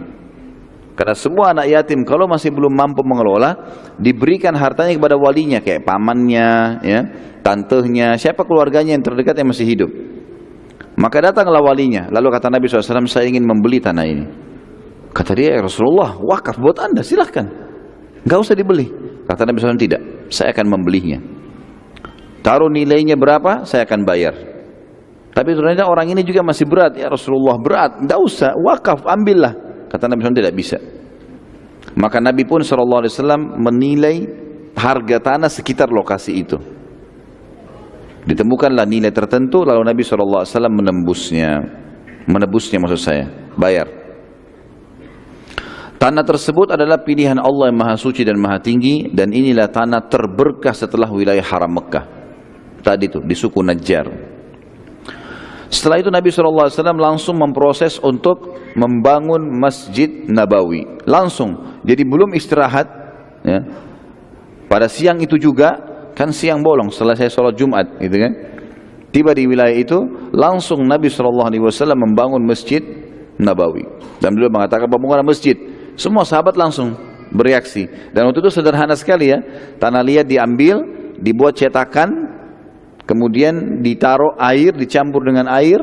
Karena semua anak yatim kalau masih belum mampu mengelola, diberikan hartanya kepada walinya, kayak pamannya, ya, tantenya, siapa keluarganya yang terdekat yang masih hidup. Maka datanglah walinya. Lalu kata Nabi SAW, saya ingin membeli tanah ini. Kata dia, ya Rasulullah, wakaf buat anda, silahkan. Gak usah dibeli. Kata Nabi SAW, tidak, saya akan membelinya. Taruh nilainya berapa, saya akan bayar. Tapi ternyata orang ini juga masih berat. Ya Rasulullah, berat, gak usah, wakaf, ambillah. Kata Nabi SAW, tidak bisa. Maka Nabi pun SAW menilai harga tanah sekitar lokasi itu. Ditemukanlah nilai tertentu, lalu Nabi SAW menebusnya maksud saya, bayar. Tanah tersebut adalah pilihan Allah yang maha suci dan maha tinggi, dan inilah tanah terberkah setelah wilayah haram Mekah. Tadi itu, di suku Najjar. Setelah itu Nabi SAW langsung memproses untuk membangun Masjid Nabawi. Langsung, jadi belum istirahat. Ya. Pada siang itu juga, kan siang bolong setelah saya sholat Jumat, gitu kan? Tiba di wilayah itu, langsung Nabi SAW membangun Masjid Nabawi. Dan beliau mengatakan pembangunan masjid. Semua sahabat langsung bereaksi. Dan waktu itu sederhana sekali ya. Tanah liat diambil, dibuat cetakan, kemudian ditaruh air, dicampur dengan air.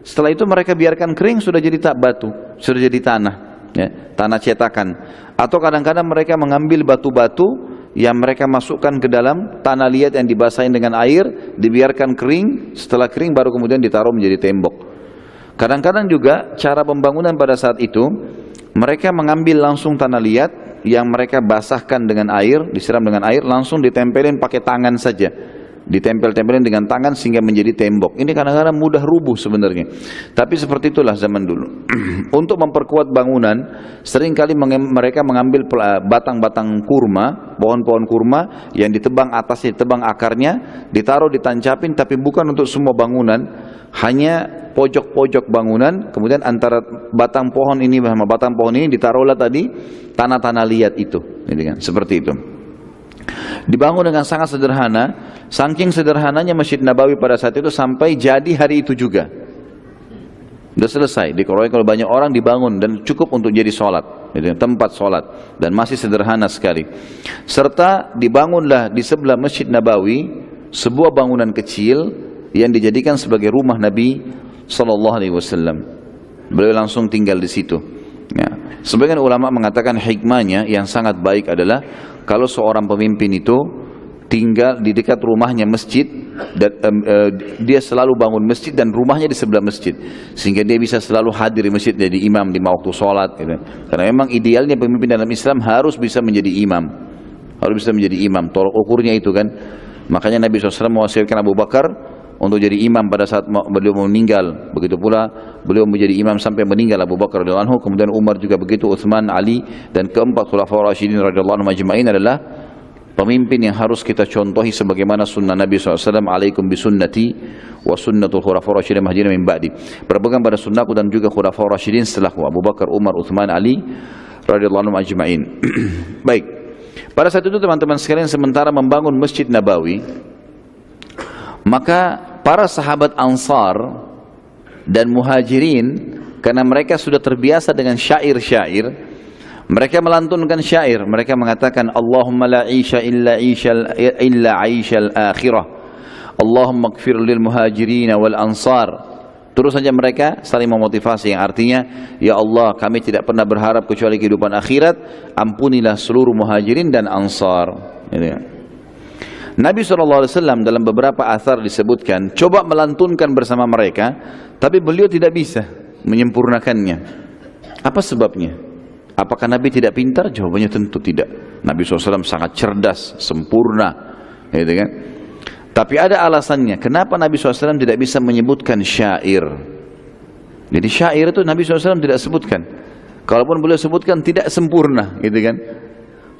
Setelah itu mereka biarkan kering, sudah jadi batu, sudah jadi tanah, ya, tanah cetakan. Atau kadang-kadang mereka mengambil batu-batu yang mereka masukkan ke dalam tanah liat yang dibasahin dengan air, dibiarkan kering. Setelah kering baru kemudian ditaruh menjadi tembok. Kadang-kadang juga cara pembangunan pada saat itu, mereka mengambil langsung tanah liat, yang mereka basahkan dengan air, disiram dengan air, langsung ditempelin pakai tangan saja. Ditempel-tempelin dengan tangan sehingga menjadi tembok. Ini kadang-kadang mudah rubuh sebenarnya. Tapi seperti itulah zaman dulu. Untuk memperkuat bangunan, seringkali mereka mengambil batang-batang kurma, pohon-pohon kurma yang ditebang atasnya, ditebang akarnya, ditaruh ditancapin, tapi bukan untuk semua bangunan, hanya pojok-pojok bangunan. Kemudian antara batang pohon ini sama batang pohon ini ditaruhlah tadi tanah-tanah liat itu, seperti itu. Dibangun dengan sangat sederhana, saking sederhananya Masjid Nabawi pada saat itu sampai jadi hari itu juga. Sudah selesai, dikeroyok oleh banyak orang, dibangun dan cukup untuk jadi sholat, tempat sholat, dan masih sederhana sekali. Serta dibangunlah di sebelah Masjid Nabawi sebuah bangunan kecil yang dijadikan sebagai rumah Nabi SAW. Beliau langsung tinggal di situ. Ya. Sebagian ulama mengatakan hikmahnya yang sangat baik adalah kalau seorang pemimpin itu tinggal di dekat rumahnya masjid, dan dia selalu bangun masjid dan rumahnya di sebelah masjid, sehingga dia bisa selalu hadir di masjid jadi imam di waktu sholat. Karena memang idealnya pemimpin dalam Islam harus bisa menjadi imam, harus bisa menjadi imam. Tolak ukurnya itu kan. Makanya Nabi SAW mewasiatkan Abu Bakar untuk jadi imam pada saat beliau meninggal. Begitu pula beliau menjadi imam sampai meninggal Abu Bakar radhiyallahu anhu, kemudian Umar juga begitu, Utsman, Ali, dan keempat khulafaur rasyidin radhiyallahu anhum ajma'in adalah pemimpin yang harus kita contohi sebagaimana sunnah Nabi SAW. Alaikum bisunnati wa sunnatul khulafaur rasyidin mahdiyyin min ba'di. Berpegang pada sunnahku dan juga khulafaur rasyidin setelahku, Abu Bakar, Umar, Utsman, Ali radhiyallahu anhum ajma'in. Baik. Pada saat itu teman-teman sekalian, sementara membangun Masjid Nabawi, maka para sahabat Ansar dan Muhajirin, karena mereka sudah terbiasa dengan syair-syair, mereka melantunkan syair. Mereka mengatakan, Allahumma la isha illa aishal akhirah, Allahumma gfir lil muhajirin wal ansar. Terus saja mereka saling memotivasi, yang artinya, ya Allah, kami tidak pernah berharap kecuali kehidupan akhirat, ampunilah seluruh muhajirin dan ansar. Nabi SAW dalam beberapa athar disebutkan coba melantunkan bersama mereka, tapi beliau tidak bisa menyempurnakannya. Apa sebabnya? Apakah Nabi tidak pintar? Jawabannya tentu tidak. Nabi SAW sangat cerdas, sempurna, gitu kan? Tapi ada alasannya. Kenapa Nabi SAW tidak bisa menyebutkan syair? Jadi syair itu Nabi SAW tidak sebutkan. Kalaupun beliau sebutkan tidak sempurna, gitu kan?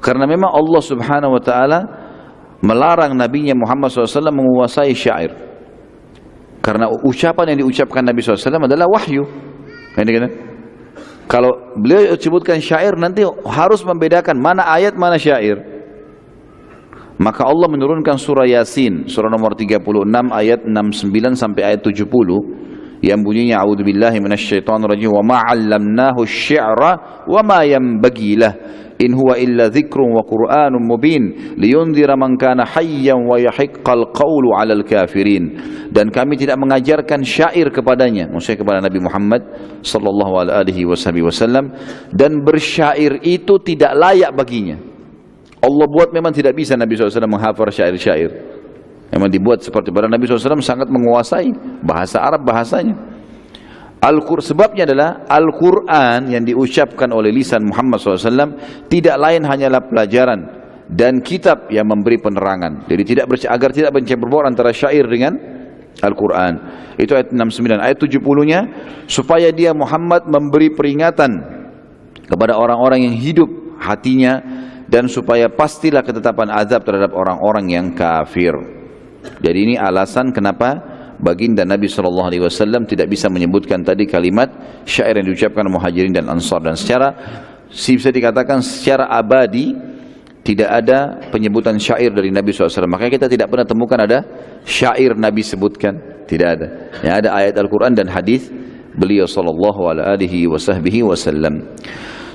Karena memang Allah Subhanahu Wa Taala melarang Nabinya Muhammad SAW menguasai syair. Karena ucapan yang diucapkan Nabi SAW adalah wahyu. Kalau beliau sebutkan syair, nanti harus membedakan mana ayat, mana syair. Maka Allah menurunkan surah Yasin, surah nomor 36 ayat 69 sampai ayat 70, yang bunyinya a'udzubillahi minasyaitonirrajim wa ma 'allamnahu asy-syi'ra wa ma yanbaghi lah in huwa illa dzikrun wa qur'anun mubin liyundzira man kana hayyan wa yahiqqal qawlu 'alal kafirin. Dan kami tidak mengajarkan syair kepadanya, maksudnya kepada Nabi Muhammad sallallahu alaihi wasallam, dan bersyair itu tidak layak baginya. Allah buat memang tidak bisa Nabi SAW menghafal syair-syair. Memang dibuat seperti pada Nabi SAW sangat menguasai bahasa Arab, bahasanya. Sebabnya adalah Al-Quran yang diucapkan oleh lisan Muhammad SAW tidak lain hanyalah pelajaran dan kitab yang memberi penerangan. Jadi agar tidak bercampur antara syair dengan Al-Quran. Itu ayat 69. Ayat 70-nya, supaya dia Muhammad memberi peringatan kepada orang-orang yang hidup hatinya, dan supaya pastilah ketetapan azab terhadap orang-orang yang kafir. Jadi ini alasan kenapa baginda Nabi SAW tidak bisa menyebutkan tadi kalimat syair yang diucapkan Muhajirin dan Ansar. Dan secara bisa dikatakan secara abadi tidak ada penyebutan syair dari Nabi SAW. Makanya kita tidak pernah temukan ada syair Nabi sebutkan, tidak ada. Yang ada ayat Al-Quran dan hadis beliau SAW.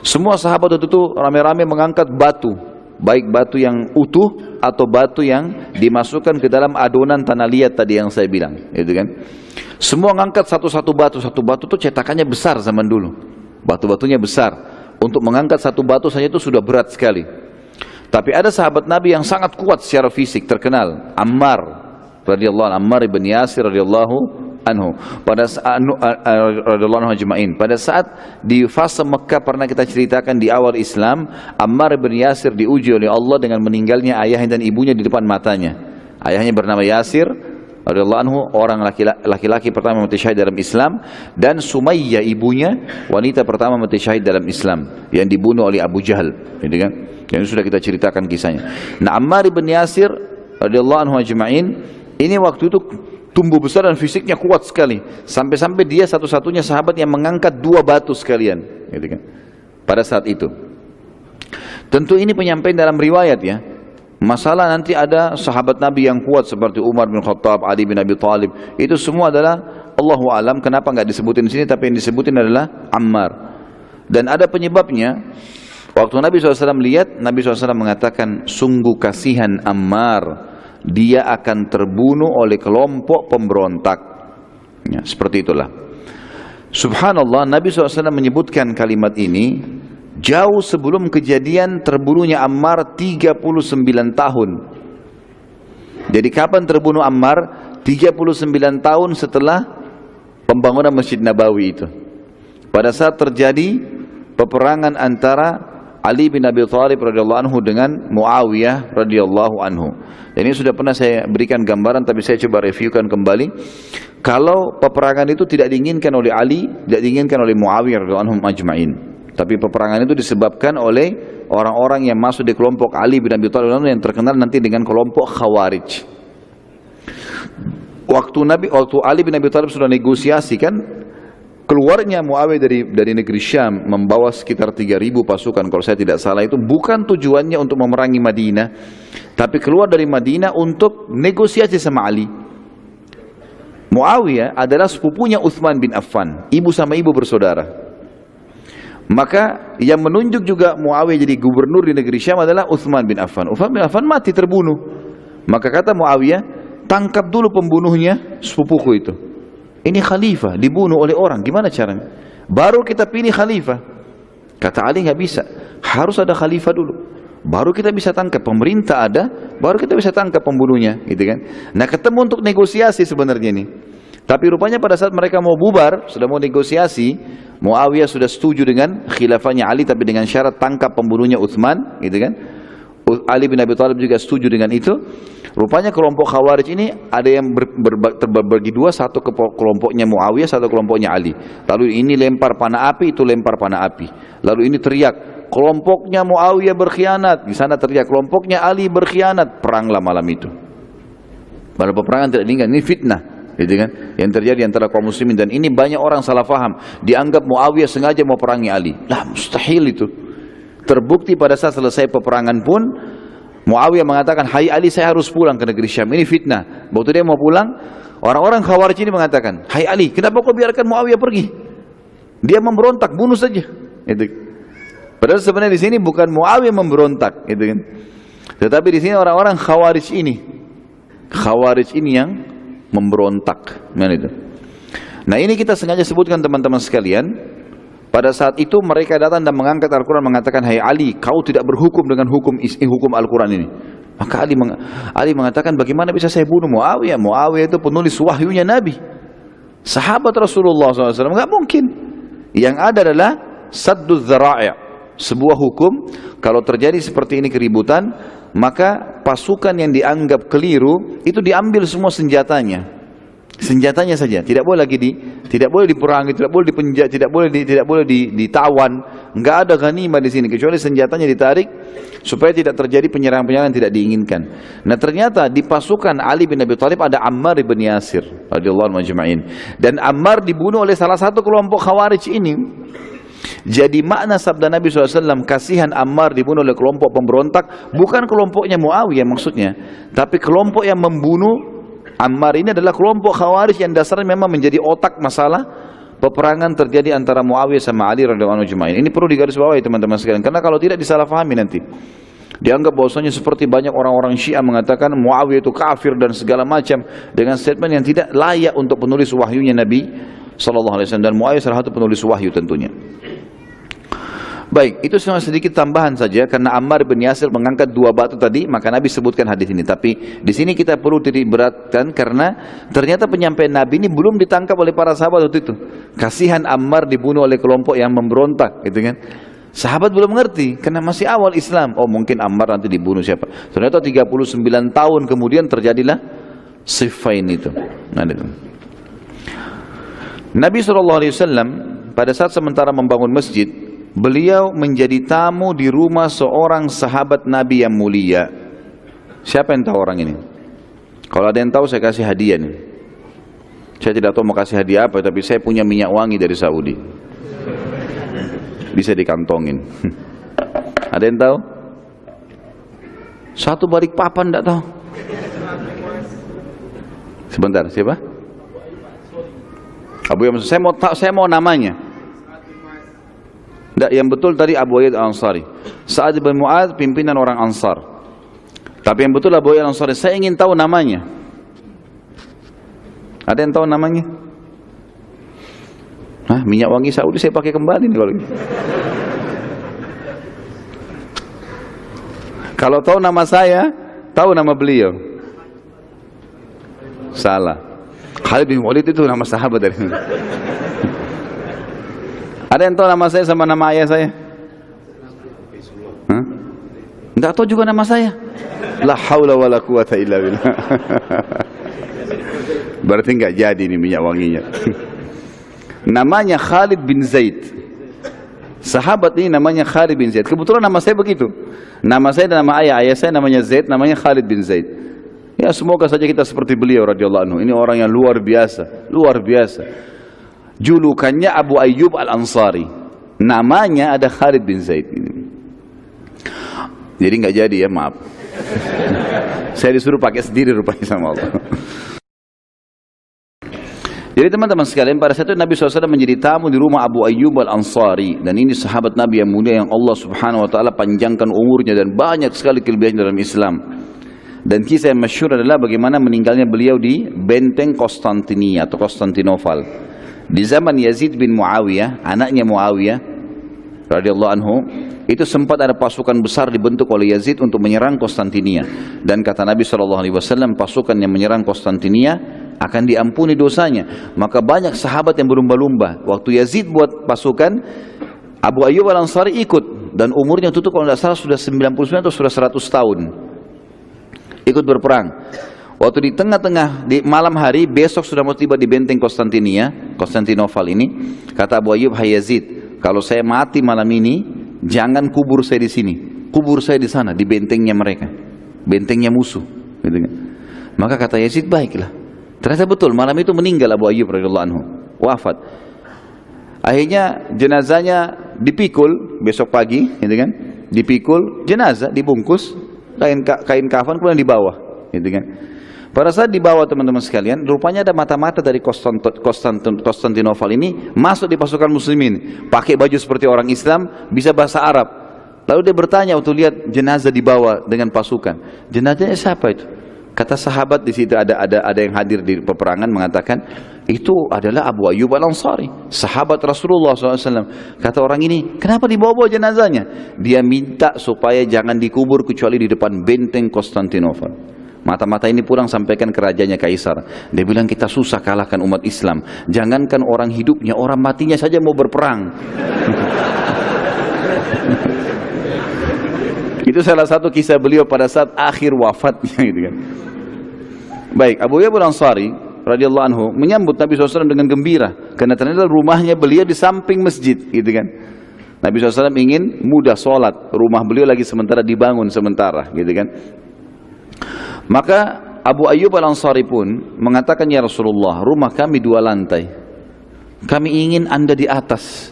Semua sahabat itu rame-rame mengangkat batu, baik batu yang utuh atau batu yang dimasukkan ke dalam adonan tanah liat tadi yang saya bilang, gitu kan? Semua mengangkat satu batu itu cetakannya besar zaman dulu, batu-batunya besar. Untuk mengangkat satu batu saja itu sudah berat sekali. Tapi ada sahabat Nabi yang sangat kuat secara fisik, terkenal, Ammar radhiyallahu anhu, Ammar ibn Yasir radhiyallahu anhu. Pada saat radhiyallahu anhu ajma'in. Pada saat di fase Mekah pernah kita ceritakan di awal Islam, Ammar bin Yasir diuji oleh Allah dengan meninggalnya ayahnya dan ibunya di depan matanya. Ayahnya bernama Yasir radhiyallahu anhu, orang laki-laki pertama mati syahid dalam Islam, dan Sumayyah ibunya, wanita pertama mati syahid dalam Islam yang dibunuh oleh Abu Jahal, gitu kan? Yang sudah kita ceritakan kisahnya. Nah, Ammar bin Yasir radhiyallahu anhu ajma'in ini waktu itu tumbuh besar dan fisiknya kuat sekali, sampai-sampai dia satu-satunya sahabat yang mengangkat 2 batu sekalian, gitu kan? Pada saat itu. Tentu ini penyampaian dalam riwayat ya. Masalah nanti ada sahabat Nabi yang kuat seperti Umar bin Khattab, Ali bin Abi Thalib. Itu semua adalah Allahu alam kenapa enggak disebutin di sini, tapi yang disebutin adalah Ammar. Dan ada penyebabnya. Waktu Nabi SAW lihat, Nabi SAW mengatakan, sungguh kasihan Ammar, dia akan terbunuh oleh kelompok pemberontak. Ya, seperti itulah. Subhanallah, Nabi SAW menyebutkan kalimat ini jauh sebelum kejadian terbunuhnya Ammar 39 tahun. Jadi kapan terbunuh Ammar? 39 tahun setelah pembangunan Masjid Nabawi itu. Pada saat terjadi peperangan antara Ali bin Abi Thalib radhiyallahu anhu dengan Muawiyah radhiyallahu anhu. Dan ini sudah pernah saya berikan gambaran, tapi saya coba reviewkan kembali. Kalau peperangan itu tidak diinginkan oleh Ali, tidak diinginkan oleh Muawiyah radhiyallahu anhum ajma'in. Tapi peperangan itu disebabkan oleh orang-orang yang masuk di kelompok Ali bin Abi Thalib yang terkenal nanti dengan kelompok Khawarij. Waktu Ali bin Abi Thalib sudah negosiasi kan, keluarnya Muawiyah dari negeri Syam membawa sekitar 3.000 pasukan kalau saya tidak salah, itu bukan tujuannya untuk memerangi Madinah, tapi keluar dari Madinah untuk negosiasi sama Ali. Muawiyah adalah sepupunya Utsman bin Affan, ibu sama ibu bersaudara. Maka yang menunjuk juga Muawiyah jadi gubernur di negeri Syam adalah Utsman bin Affan. Utsman bin Affan mati terbunuh. Maka kata Muawiyah, tangkap dulu pembunuhnya, sepupuku itu. Ini khalifah, dibunuh oleh orang, gimana caranya? Baru kita pilih khalifah. Kata Ali, nggak bisa, harus ada khalifah dulu, baru kita bisa tangkap. Pemerintah ada, baru kita bisa tangkap pembunuhnya, gitu kan? Nah, ketemu untuk negosiasi sebenarnya ini. Tapi rupanya pada saat mereka mau bubar, sudah mau negosiasi, Muawiyah sudah setuju dengan khilafahnya Ali, tapi dengan syarat tangkap pembunuhnya Utsman, gitu kan? Ali bin Abi Thalib juga setuju dengan itu. Rupanya kelompok Khawarij ini ada yang terbagi 2, satu kelompoknya Muawiyah, satu kelompoknya Ali. Lalu ini lempar panah api, itu lempar panah api. Lalu ini teriak, kelompoknya Muawiyah berkhianat. Di sana teriak, kelompoknya Ali berkhianat. Peranglah malam itu. Pada peperangan tidak diingat, ini fitnah, gitu kan? Yang terjadi antara kaum muslimin, dan ini banyak orang salah faham. Dianggap Muawiyah sengaja mau perangi Ali. Lah, mustahil itu. Terbukti pada saat selesai peperangan pun Muawiyah mengatakan, hai Ali, saya harus pulang ke negeri Syam, ini fitnah. Waktu dia mau pulang, orang-orang Khawarij ini mengatakan, hai Ali, kenapa kau biarkan Muawiyah pergi? Dia memberontak, bunuh saja. Itu. Padahal sebenarnya di sini bukan Muawiyah memberontak, gitu kan? Tetapi di sini orang-orang Khawarij ini yang memberontak. Nah, ini kita sengaja sebutkan teman-teman sekalian. Pada saat itu mereka datang dan mengangkat Al-Quran, mengatakan, hai Ali, kau tidak berhukum dengan hukum Al-Quran ini. Maka Ali mengatakan, bagaimana bisa saya bunuh Muawiyah? Muawiyah itu penulis wahyunya Nabi, sahabat Rasulullah SAW, enggak mungkin. Yang ada adalah sadduz dzara'i', sebuah hukum. Kalau terjadi seperti ini keributan, maka pasukan yang dianggap keliru itu diambil semua senjatanya saja, tidak boleh tidak boleh diperangi, tidak boleh dipenjara, tidak boleh ditawan, enggak ada ghanimah di sini kecuali senjatanya ditarik supaya tidak terjadi penyerangan-penyerangan yang tidak diinginkan. Nah, ternyata di pasukan Ali bin Abi Thalib ada Ammar bin Yasir radhiyallahu anhu ajma'in, dan Ammar dibunuh oleh salah satu kelompok Khawarij ini. Jadi makna sabda Nabi SAW, kasihan Ammar dibunuh oleh kelompok pemberontak, bukan kelompoknya Muawiyah maksudnya, tapi kelompok yang membunuh Ammar ini adalah kelompok Khawarij yang dasarnya memang menjadi otak masalah peperangan terjadi antara Muawiyah sama Ali radhiyallahu anhu ajma'in. Ini perlu digarisbawahi teman-teman sekalian, karena kalau tidak disalahfahami nanti. Dianggap bahwasanya seperti banyak orang-orang Syiah mengatakan Muawiyah itu kafir dan segala macam, dengan statement yang tidak layak untuk penulis wahyunya Nabi sallallahu alaihi wasallam, dan Muawiyah salah satu penulis wahyu tentunya. Baik, itu cuma sedikit tambahan saja karena Ammar bin Yasir mengangkat 2 batu tadi, maka Nabi sebutkan hadis ini. Tapi di sini kita perlu diberatkan karena ternyata penyampaian Nabi ini belum ditangkap oleh para sahabat waktu itu. Kasihan Ammar dibunuh oleh kelompok yang memberontak, gitu kan. Sahabat belum mengerti karena masih awal Islam. Oh, mungkin Ammar nanti dibunuh siapa? Ternyata 39 tahun kemudian terjadilah Siffin itu. Nah, itu. Nabi SAW pada saat sementara membangun masjid, beliau menjadi tamu di rumah seorang sahabat Nabi yang mulia. Siapa yang tahu orang ini? Kalau ada yang tahu saya kasih hadiah nih. Saya tidak tahu mau kasih hadiah apa, tapi saya punya minyak wangi dari Saudi. Bisa dikantongin. Ada yang tahu? Satu Balikpapan tidak tahu. Sebentar, siapa? Abu Ayyub. Saya mau namanya. Tidak, yang betul tadi Abu Ayyub Al-Ansari. Sa'ad bin Mu'adz pimpinan orang Ansar. Tapi yang betul Abu Ayyub Al-Ansari. Saya ingin tahu namanya. Ada yang tahu namanya? Hah, minyak wangi Saudi saya pakai kembali nih kalau gitu. Kalau tahu nama saya, tahu nama beliau. Salah. Khalid bin Walid itu nama sahabat dari sini. Ada yang tahu nama saya sama nama ayah saya? Tidak tahu juga nama saya. La haula wala quwata illa billah. Berarti enggak jadi ini minyak wanginya. Namanya Khalid bin Zaid. Sahabat ini namanya Khalid bin Zaid. Kebetulan nama saya begitu. Nama saya dan nama ayah saya namanya Zaid, namanya Khalid bin Zaid. Ya, semoga saja kita seperti beliau radhiyallahu anhu. Ini orang yang luar biasa, luar biasa. Julukannya Abu Ayyub Al-Ansari. Namanya ada Khalid bin Zaid. Jadi nggak jadi ya, maaf. Saya disuruh pakai sendiri rupanya sama Allah. Jadi teman-teman sekalian, pada saat itu Nabi SAW menjadi tamu di rumah Abu Ayyub Al-Ansari. Dan ini sahabat Nabi yang mulia yang Allah Subhanahu Wa Taala panjangkan umurnya dan banyak sekali kelebihan dalam Islam. Dan kisah yang masyhur adalah bagaimana meninggalnya beliau di benteng Konstantinia atau Konstantinopel. Di zaman Yazid bin Muawiyah, anaknya Muawiyah radhiyallahu anhu, itu sempat ada pasukan besar dibentuk oleh Yazid untuk menyerang Konstantinia. Dan kata Nabi SAW, pasukan yang menyerang Konstantinia akan diampuni dosanya. Maka banyak sahabat yang berlumba-lumba. Waktu Yazid buat pasukan, Abu Ayyub Al-Ansari ikut. Dan umurnya itu kalau tidak salah sudah 99 atau sudah 100 tahun. Ikut berperang. Waktu di tengah-tengah di malam hari, besok sudah mau tiba di benteng Konstantinopel ini, kata Abu Ayyub, "Hai Yazid, kalau saya mati malam ini, jangan kubur saya di sini, kubur saya di sana, di bentengnya mereka, bentengnya musuh." Gitu kan. Maka kata Yazid, "Baiklah." Ternyata betul, malam itu meninggal Abu Ayyub radhiyallahu anhu, wafat. Akhirnya jenazahnya dipikul besok pagi, gitu kan? Dipikul jenazah, dibungkus kain kafan, kemudian dibawa, gitu kan? Pada saat dibawa teman-teman sekalian, rupanya ada mata-mata dari Konstantinopel ini masuk di pasukan muslimin, pakai baju seperti orang Islam, bisa bahasa Arab. Lalu dia bertanya waktu lihat jenazah dibawa dengan pasukan, jenazahnya siapa itu? Kata sahabat di situ ada yang hadir di peperangan mengatakan itu adalah Abu Ayyub Al-Ansari, sahabat Rasulullah SAW. Kata orang ini, kenapa dibawa-bawa jenazahnya? Dia minta supaya jangan dikubur kecuali di depan benteng Konstantinopel. Mata-mata ini pulang sampaikan ke rajanya Kaisar. Dia bilang, kita susah kalahkan umat Islam. Jangankan orang hidupnya, orang matinya saja mau berperang. Itu salah satu kisah beliau pada saat akhir wafatnya, gitu kan. Baik, Abu Ayyub Al-Ansari radhiyallahu anhu menyambut Nabi SAW dengan gembira karena ternyata rumahnya beliau di samping masjid, gitu kan. Nabi SAW ingin mudah sholat, rumah beliau lagi sementara dibangun sementara, gitu kan. Maka Abu Ayyub Al-Ansari pun mengatakan, "Ya Rasulullah, rumah kami 2 lantai. Kami ingin Anda di atas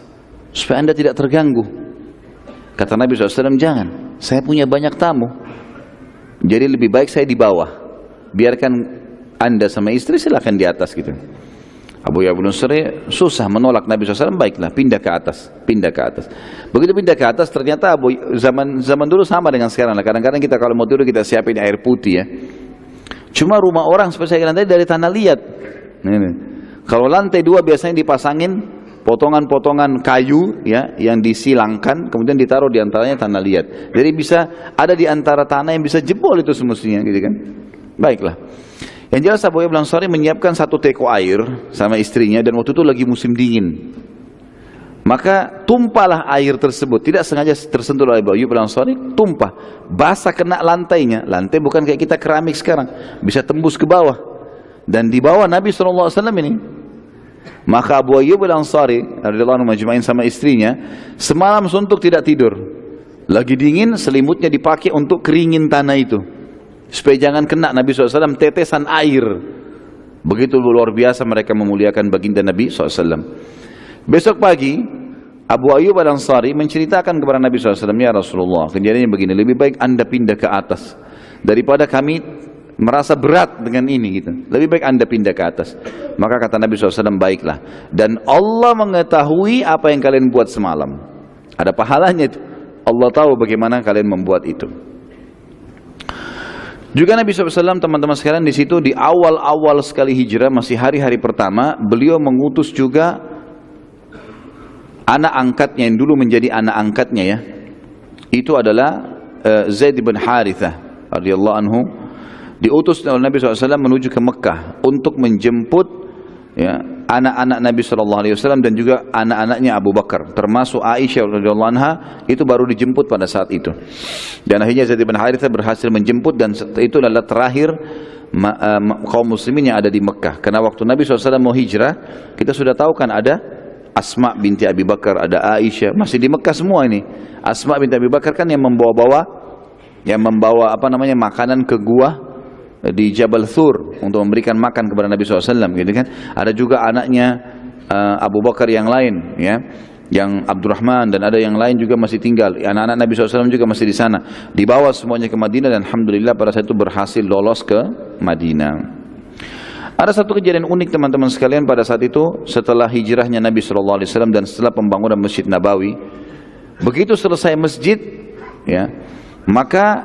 supaya Anda tidak terganggu." Kata Nabi SAW, "Jangan, saya punya banyak tamu. Jadi lebih baik saya di bawah. Biarkan Anda sama istri silakan di atas," gitu. Abu Ayyub Al-Ansari susah menolak Nabi SAW, baiklah pindah ke atas, pindah ke atas. Begitu pindah ke atas, ternyata zaman dulu sama dengan sekarang. Kadang-kadang kita kalau mau tidur kita siapin air putih ya. Cuma rumah orang seperti saya bilang tadi dari tanah liat. Kalau lantai 2 biasanya dipasangin potongan-potongan kayu ya yang disilangkan kemudian ditaruh di antaranya tanah liat. Jadi bisa ada di antara tanah yang bisa jebol itu semestinya gitu kan. Baiklah. Yang jelas Abu Ayyub Al-Ansari menyiapkan 1 teko air sama istrinya dan waktu itu lagi musim dingin. Maka tumpahlah air tersebut, tidak sengaja tersentuh oleh Abu Ayyub Al-Ansari, tumpah, basah kena lantainya. Lantai bukan kayak kita keramik sekarang, bisa tembus ke bawah. Dan di bawah Nabi SAW ini. Maka Abu Ayyub Al-Ansari radhiyallahu anhu majma'in sama istrinya semalam suntuk tidak tidur. Lagi dingin, selimutnya dipakai untuk keringin tanah itu supaya jangan kena Nabi SAW tetesan air. Begitu luar biasa mereka memuliakan baginda Nabi SAW. Besok pagi Abu Ayyub Al-Ansari menceritakan kepada Nabi SAW, ya Rasulullah, kejadiannya begini, lebih baik anda pindah ke atas daripada kami merasa berat dengan ini gitu. Lebih baik anda pindah ke atas. Maka kata Nabi SAW, baiklah. Dan Allah mengetahui apa yang kalian buat semalam. Ada pahalanya itu. Allah tahu bagaimana kalian membuat itu. Juga Nabi SAW, teman-teman sekalian, di situ di awal-awal sekali hijrah, masih hari-hari pertama, beliau mengutus juga anak angkatnya yang dulu menjadi anak angkatnya ya. Itu adalah Zaid bin Harithah radhiyallahu anhu, diutus oleh Nabi SAW menuju ke Mekah untuk menjemput ya, anak-anak Nabi SAW dan juga anak-anaknya Abu Bakar, termasuk Aisyah radhiyallahu anha, itu baru dijemput pada saat itu. Dan akhirnya Zaid bin Harithah berhasil menjemput dan itu adalah terakhir kaum muslimin yang ada di Mekah. Karena waktu Nabi SAW mau hijrah, kita sudah tahu kan ada Asma binti Abi Bakar, ada Aisyah, masih di Mekah semua ini. Asma binti Abi Bakar kan yang membawa apa namanya makanan ke gua di Jabal Thur untuk memberikan makan kepada Nabi SAW gitu kan. Ada juga anaknya Abu Bakar yang lain ya, yang Abdurrahman, dan ada yang lain juga masih tinggal. Anak-anak Nabi SAW juga masih di sana. Dibawa semuanya ke Madinah dan alhamdulillah pada saat itu berhasil lolos ke Madinah. Ada satu kejadian unik teman-teman sekalian pada saat itu setelah hijrahnya Nabi SAW dan setelah pembangunan Masjid Nabawi. Begitu selesai masjid ya, maka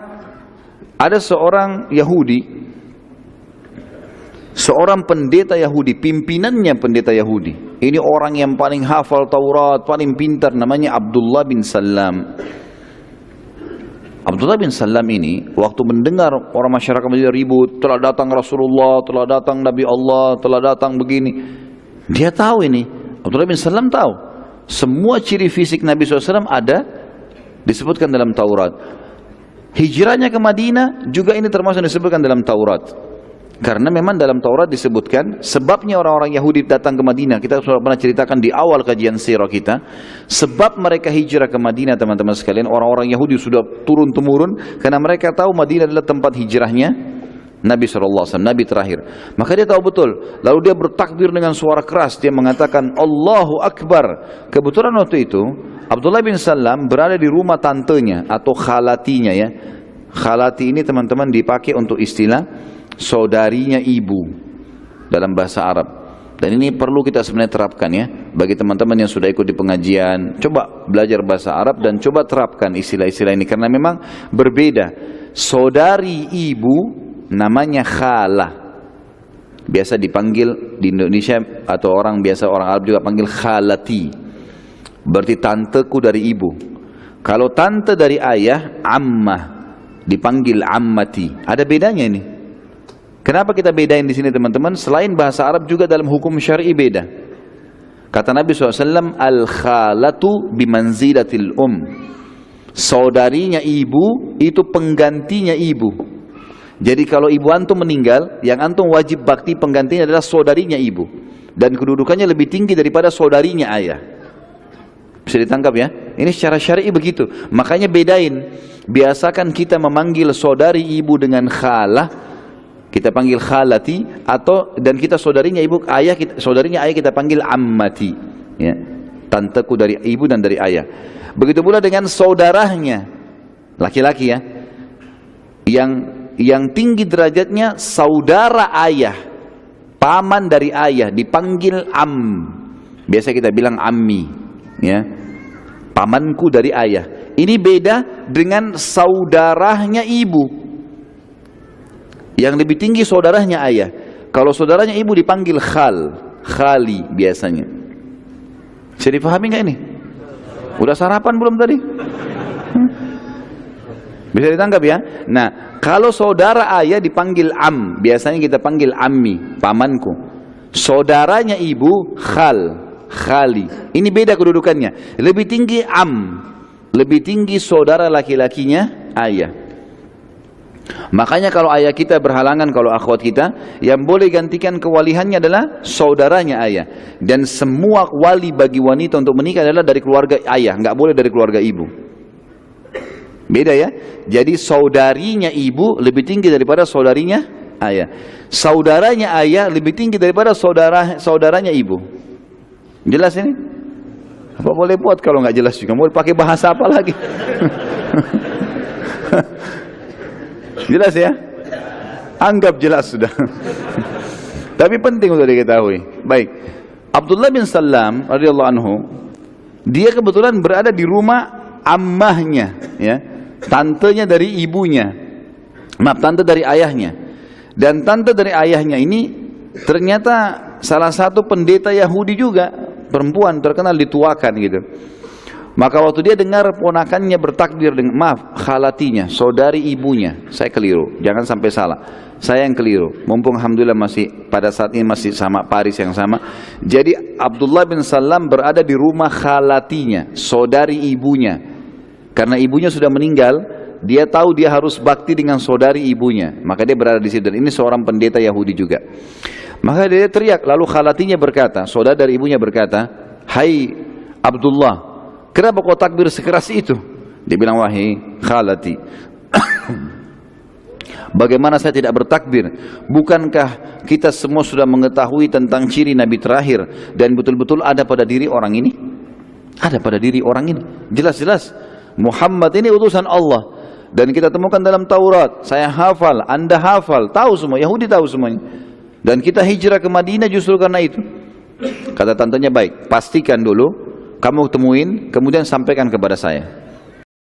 ada seorang Yahudi, seorang pendeta Yahudi, pimpinannya pendeta Yahudi. Ini orang yang paling hafal Taurat, paling pintar, namanya Abdullah bin Salam. Abdullah bin Salam ini waktu mendengar orang masyarakat Madinah ribut, telah datang Rasulullah, telah datang Nabi Allah, telah datang begini, dia tahu ini. Abdullah bin Salam tahu semua ciri fisik Nabi SAW ada disebutkan dalam Taurat. Hijrahnya ke Madinah juga ini termasuk disebutkan dalam Taurat. Karena memang dalam Taurat disebutkan sebabnya orang-orang Yahudi datang ke Madinah. Kita sudah pernah ceritakan di awal kajian sirah kita. Sebab mereka hijrah ke Madinah teman-teman sekalian, orang-orang Yahudi sudah turun-temurun karena mereka tahu Madinah adalah tempat hijrahnya Nabi SAW, Nabi terakhir. Maka dia tahu betul. Lalu dia bertakbir dengan suara keras, dia mengatakan Allahu Akbar. Kebetulan waktu itu Abdullah bin Salam berada di rumah tantenya atau khalatinya ya. Khalati ini teman-teman dipakai untuk istilah saudarinya ibu dalam bahasa Arab. Dan ini perlu kita sebenarnya terapkan ya, bagi teman-teman yang sudah ikut di pengajian. Coba belajar bahasa Arab dan coba terapkan istilah-istilah ini, karena memang berbeda. Saudari ibu namanya khalah, biasa dipanggil di Indonesia atau orang biasa orang Arab juga panggil khalati, berarti tanteku dari ibu. Kalau tante dari ayah, ammah, dipanggil ammati. Ada bedanya ini. Kenapa kita bedain di sini teman-teman? Selain bahasa Arab juga dalam hukum syar'i beda. Kata Nabi SAW, al-khalatu bimanzilatil saudarinya ibu itu penggantinya ibu. Jadi kalau ibu antum meninggal, yang antum wajib bakti penggantinya adalah saudarinya ibu. Dan kedudukannya lebih tinggi daripada saudarinya ayah. Bisa ditangkap ya? Ini secara syar'i begitu. Makanya bedain. Biasakan kita memanggil saudari ibu dengan khalah, kita panggil khalati, atau dan kita saudarinya ibu ayah, saudarinya ayah kita panggil ammati ya, tanteku dari ibu dan dari ayah. Begitu pula dengan saudaranya laki-laki ya, yang tinggi derajatnya saudara ayah, paman dari ayah, dipanggil biasa kita bilang ammi ya, pamanku dari ayah. Ini beda dengan saudaranya ibu. Yang lebih tinggi saudaranya ayah. Kalau saudaranya ibu dipanggil khali biasanya. Bisa dipahami nggak ini? Udah sarapan belum tadi? Bisa ditangkap ya? Nah, kalau saudara ayah dipanggil am, biasanya kita panggil ammi, pamanku. Saudaranya ibu khal, khali. Ini beda kedudukannya. Lebih tinggi am, lebih tinggi saudara laki-lakinya ayah. Makanya kalau ayah kita berhalangan, kalau akhwat kita, yang boleh gantikan kewalihannya adalah saudaranya ayah. Dan semua wali bagi wanita untuk menikah adalah dari keluarga ayah, nggak boleh dari keluarga ibu. Beda ya. Jadi saudarinya ibu lebih tinggi daripada saudarinya ayah. Saudaranya ayah lebih tinggi daripada saudaranya ibu. Jelas ini? Apa boleh buat kalau nggak jelas juga? Mau pakai bahasa apa lagi? Jelas ya? Anggap jelas sudah. Tapi penting untuk diketahui. Baik. Abdullah bin Salam radhiyallahu anhu, dia kebetulan berada di rumah ammahnya, ya. Tantenya dari ibunya. Maaf, tante dari ayahnya. Dan tante dari ayahnya ini ternyata salah satu pendeta Yahudi juga, perempuan terkenal dituakan gitu. Maka waktu dia dengar ponakannya bertakbir dengan, maaf, khalatinya, saudari ibunya, saya keliru, jangan sampai salah, saya yang keliru, mumpung alhamdulillah masih pada saat ini masih sama Paris yang sama. Jadi Abdullah bin Salam berada di rumah khalatinya, saudari ibunya, karena ibunya sudah meninggal, dia tahu dia harus bakti dengan saudari ibunya, maka dia berada di situ. Dan ini seorang pendeta Yahudi juga. Maka dia teriak, lalu khalatinya berkata, saudara dari ibunya berkata, hai Abdullah, kenapa kau takbir sekeras itu? Dia bilang, wahai khalati, bagaimana saya tidak bertakbir? Bukankah kita semua sudah mengetahui tentang ciri Nabi terakhir dan betul-betul ada pada diri orang ini? Ada pada diri orang ini. Jelas-jelas Muhammad ini utusan Allah. Dan kita temukan dalam Taurat. Saya hafal, Anda hafal, tahu semua, Yahudi tahu semuanya. Dan kita hijrah ke Madinah justru karena itu. Kata tantenya, baik, pastikan dulu, kamu temuin, kemudian sampaikan kepada saya.